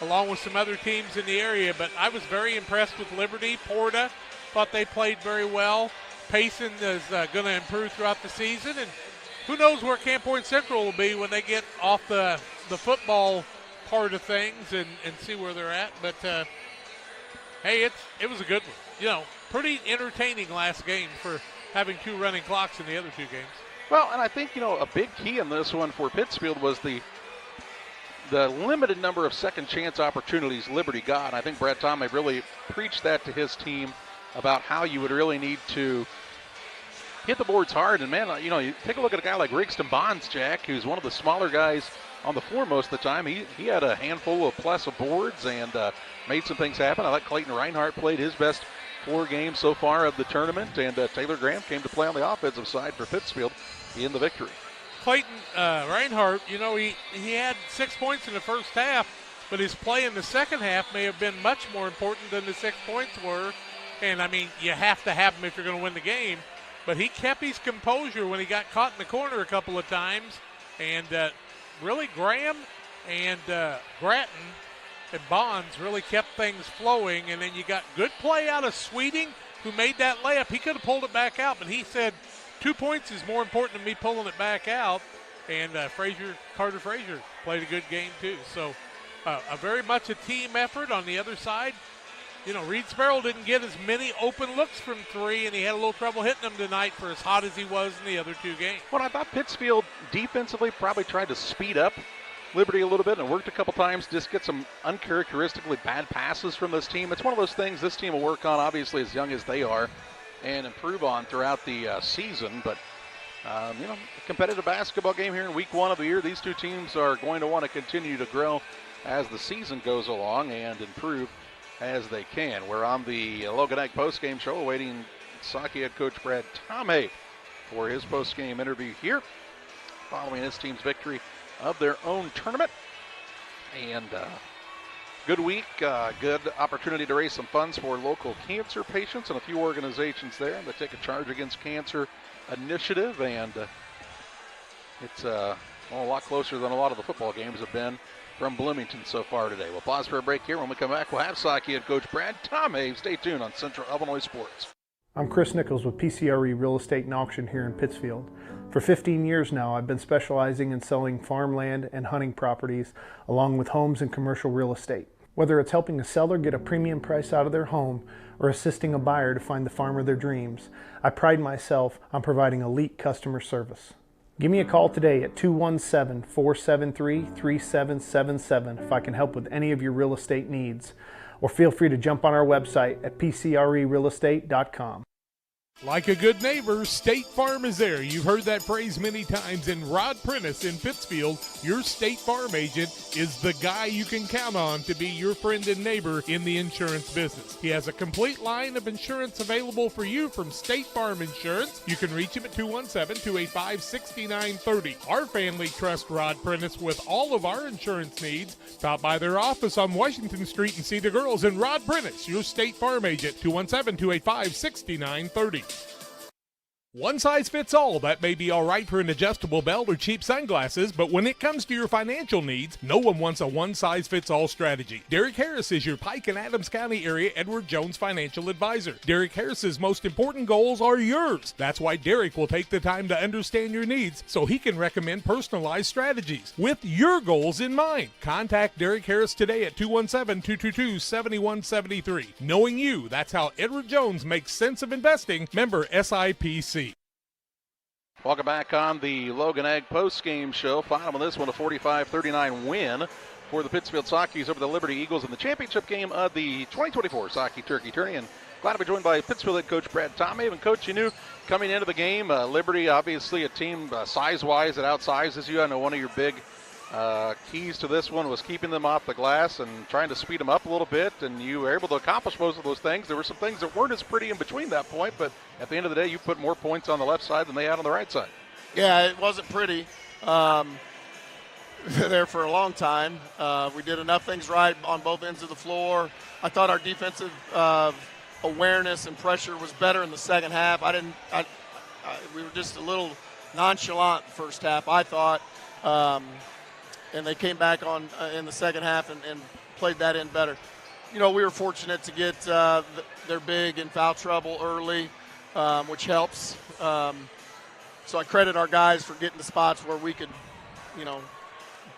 along with some other teams in the area. But I was very impressed with Liberty. Porta thought they played very well. Payson is going to improve throughout the season, and who knows where Camp Point Central will be when they get off the football part of things and see where they're at. But, hey, it was a good one. Pretty entertaining last game for having 2 running clocks in the other 2 games. Well, and I think, a big key in this one for Pittsfield was the the limited number of second chance opportunities Liberty got. And I think Brad Tomei really preached that to his team about how you would really need to hit the boards hard. And, man, you take a look at a guy like Rigston Bonds, Jack, who's one of the smaller guys on the floor most of the time. He had a handful of plus of boards and made some things happen. I like Clayton Reinhardt played his best 4 games so far of the tournament, and Taylor Graham came to play on the offensive side for Pittsfield in the victory. Clayton Reinhardt, he had 6 points in the first half, but his play in the second half may have been much more important than the 6 points were. And, I mean, you have to have him if you're going to win the game. But he kept his composure when he got caught in the corner a couple of times. And really, Graham and Gratton and Bonds really kept things flowing. And then you got good play out of Sweeting, who made that layup. He could have pulled it back out, but he said 2 points is more important than me pulling it back out. And Carter Frazier played a good game too. So a very much a team effort on the other side. Reed Sparrow didn't get as many open looks from 3, and he had a little trouble hitting them tonight for as hot as he was in the other 2 games. Well, I thought Pittsfield defensively probably tried to speed up Liberty a little bit and worked a couple times, just get some uncharacteristically bad passes from this team. It's one of those things this team will work on, obviously, as young as they are, and improve on throughout the season. But, a competitive basketball game here in week 1 of the year. These 2 teams are going to want to continue to grow as the season goes along and improve as they can. We're on the Logan Egg postgame show awaiting Saki head coach Brad Tomei for his postgame interview here following his team's victory of their own tournament. And good week, good opportunity to raise some funds for local cancer patients and a few organizations there that take a Charge Against Cancer initiative. And it's a lot closer than a lot of the football games have been from Bloomington so far today. We'll pause for a break here. When we come back, we'll have Saki head coach Brad Tomei. Stay tuned on Central Illinois Sports. I'm Chris Nichols with PCRE Real Estate and Auction here in Pittsfield. For 15 years now, I've been specializing in selling farmland and hunting properties, along with homes and commercial real estate. Whether it's helping a seller get a premium price out of their home or assisting a buyer to find the farm of their dreams, I pride myself on providing elite customer service. Give me a call today at 217-473-3777 if I can help with any of your real estate needs. Or feel free to jump on our website at pcrerealestate.com. Like a good neighbor, State Farm is there. You've heard that phrase many times. And Rod Prentice in Pittsfield, your State Farm agent, is the guy you can count on to be your friend and neighbor in the insurance business. He has a complete line of insurance available for you from State Farm Insurance. You can reach him at 217-285-6930. Our family trusts Rod Prentice with all of our insurance needs. Stop by their office on Washington Street and see the girls. And Rod Prentice, your State Farm agent, 217-285-6930. One size fits all. That may be all right for an adjustable belt or cheap sunglasses, but when it comes to your financial needs, no one wants a one-size-fits-all strategy. Derek Harris is your Pike and Adams County area Edward Jones financial advisor. Derek Harris's most important goals are yours. That's why Derek will take the time to understand your needs so he can recommend personalized strategies with your goals in mind. Contact Derek Harris today at 217-222-7173. Knowing you, that's how Edward Jones makes sense of investing. Member SIPC. Welcome back on the Logan Egg postgame show. Final on this one, a 45-39 win for the Pittsfield Sockies over the Liberty Eagles in the championship game of the 2024 Socky Turkey Tourney. And glad to be joined by Pittsfield head coach Brad Tomei. And coach, you knew coming into the game, Liberty obviously a team size-wise that outsizes you. I know one of your big keys to this one was keeping them off the glass and trying to speed them up a little bit, and you were able to accomplish most of those things. There were some things that weren't as pretty in between that point, but at the end of the day, you put more points on the left side than they had on the right side. Yeah, it wasn't pretty there for a long time. We did enough things right on both ends of the floor. I thought our defensive awareness and pressure was better in the second half. We were just a little nonchalant first half, I thought. And they came back on in the second half and played that in better. We were fortunate to get their big in foul trouble early, which helps. So I credit our guys for getting the spots where we could,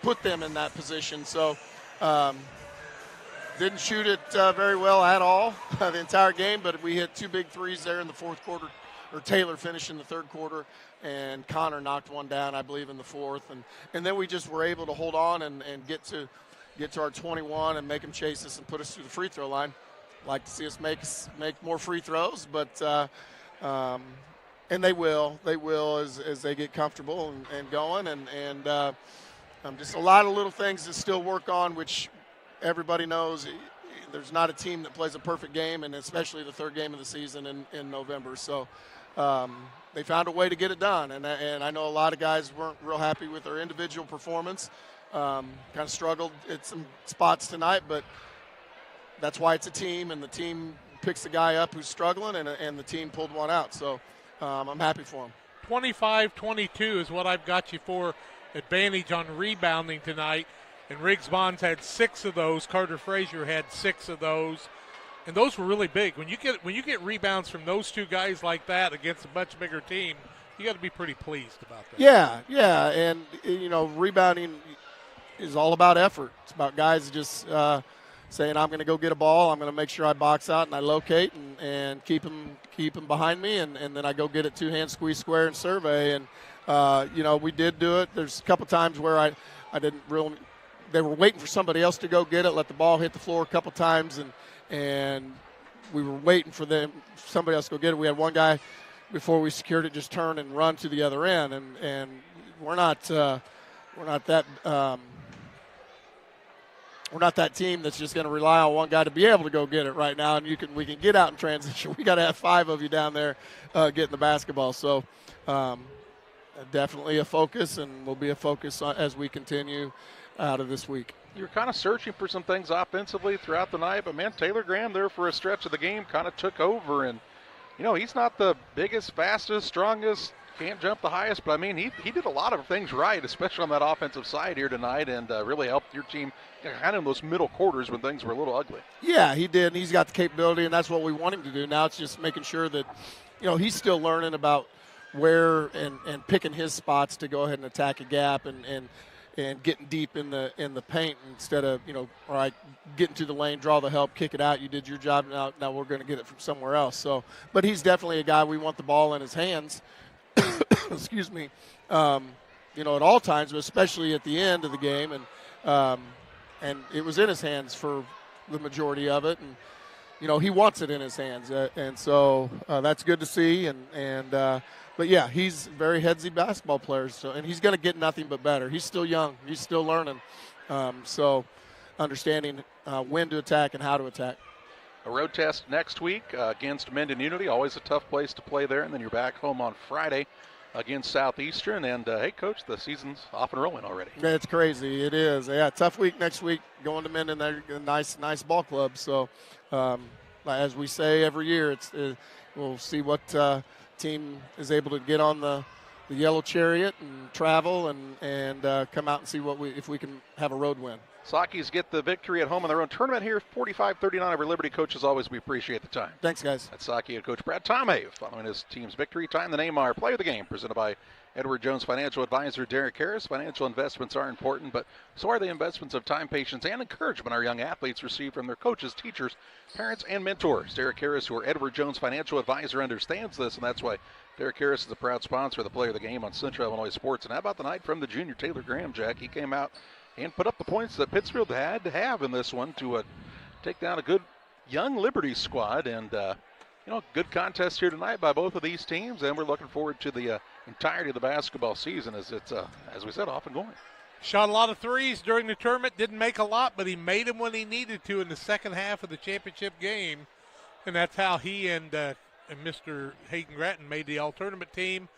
put them in that position. So didn't shoot it very well at all the entire game, but we hit 2 big threes there in the fourth quarter Taylor finished in the third quarter, and Connor knocked one down, I believe, in the fourth. And then we just were able to hold on and get to our 21 and make them chase us and put us through the free throw line. Like to see us make more free throws, but and they will as they get comfortable and going, and just a lot of little things to still work on, which everybody knows there's not a team that plays a perfect game, and especially the third game of the season in November. So they found a way to get it done, and I know a lot of guys weren't real happy with their individual performance, kind of struggled at some spots tonight, but that's why it's a team, and the team picks the guy up who's struggling, and the team pulled one out. So I'm happy for him. 25-22 is what I've got you for advantage on rebounding tonight. And Riggs Bonds had 6 of those. Carter Frazier had 6 of those. And those were really big. When you get rebounds from those two guys like that against a much bigger team, you got to be pretty pleased about that. Yeah. And, rebounding is all about effort. It's about guys just saying, I'm going to go get a ball. I'm going to make sure I box out and I locate and keep them behind me. And then I go get it two-hand squeeze square and survey. And, we did do it. There's a couple times where I didn't really – they were waiting for somebody else to go get it, let the ball hit the floor a couple times, and we were waiting for somebody else to go get it. We had one guy before we secured it just turn and run to the other end, and we're not that team that's just going to rely on one guy to be able to go get it right now. And we can get out in transition. We got to have 5 of you down there getting the basketball. So definitely a focus, and will be a focus as we continue out of this week. You're kind of searching for some things offensively throughout the night, but man, Taylor Graham there for a stretch of the game kind of took over, and he's not the biggest, fastest, strongest, can't jump the highest, but I mean he did a lot of things right, especially on that offensive side here tonight, and really helped your team kind of in those middle quarters when things were a little ugly. Yeah, he did, and he's got the capability, and that's what we want him to do. Now it's just making sure that he's still learning about where and picking his spots to go ahead and attack a gap and getting deep in the paint instead of, all right, getting to the lane, draw the help, kick it out. You did your job. Now we're going to get it from somewhere else. So, but he's definitely a guy we want the ball in his hands. Excuse me. At all times, but especially at the end of the game, and it was in his hands for the majority of it, and he wants it in his hands, and so that's good to see, But, yeah, he's a very headsy basketball player, and he's going to get nothing but better. He's still young. He's still learning. So understanding when to attack and how to attack. A road test next week against Minden Unity, always a tough place to play there, and then you're back home on Friday against Southeastern. And, hey, Coach, the season's off and rolling already. It's crazy. It is. Yeah, tough week next week going to Minden. They're a nice ball club. So, as we say every year, we'll see what team is able to get on the yellow chariot and travel and come out and see if we can have a road win. Sockies get the victory at home in their own tournament here, 45-39 over Liberty. Coach, as always, we appreciate the time. Thanks, guys. That's Socky and Coach Brad Tomei following his team's victory. Time the Neymar Play of the Game, presented by Edward Jones Financial Advisor Derek Harris. Financial investments are important, but so are the investments of time, patience, and encouragement our young athletes receive from their coaches, teachers, parents, and mentors. Derek Harris, who are Edward Jones Financial Advisor, understands this, and that's why Derek Harris is a proud sponsor of the Play of the Game on Central Illinois Sports. And how about the night from the junior Taylor Graham, Jack? He came out and put up the points that Pittsfield had to have in this one to take down a good young Liberty squad. And, good contest here tonight by both of these teams, and we're looking forward to the entirety of the basketball season as it's, as we said, off and going. Shot a lot of threes during the tournament, didn't make a lot, but he made them when he needed to in the second half of the championship game, and that's how he and Mr. Hayden Gratton made the all-tournament team.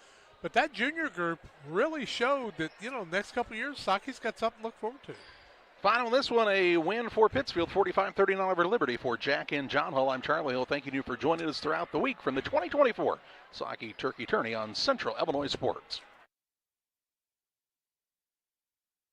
But that junior group really showed that, next couple of years, Socky's got something to look forward to. Final this one, a win for Pittsfield, 45-39 over Liberty. For Jack and John Hull, I'm Charlie Hill. Thanking you for joining us throughout the week from the 2024 Socky Turkey Tourney on Central Illinois Sports.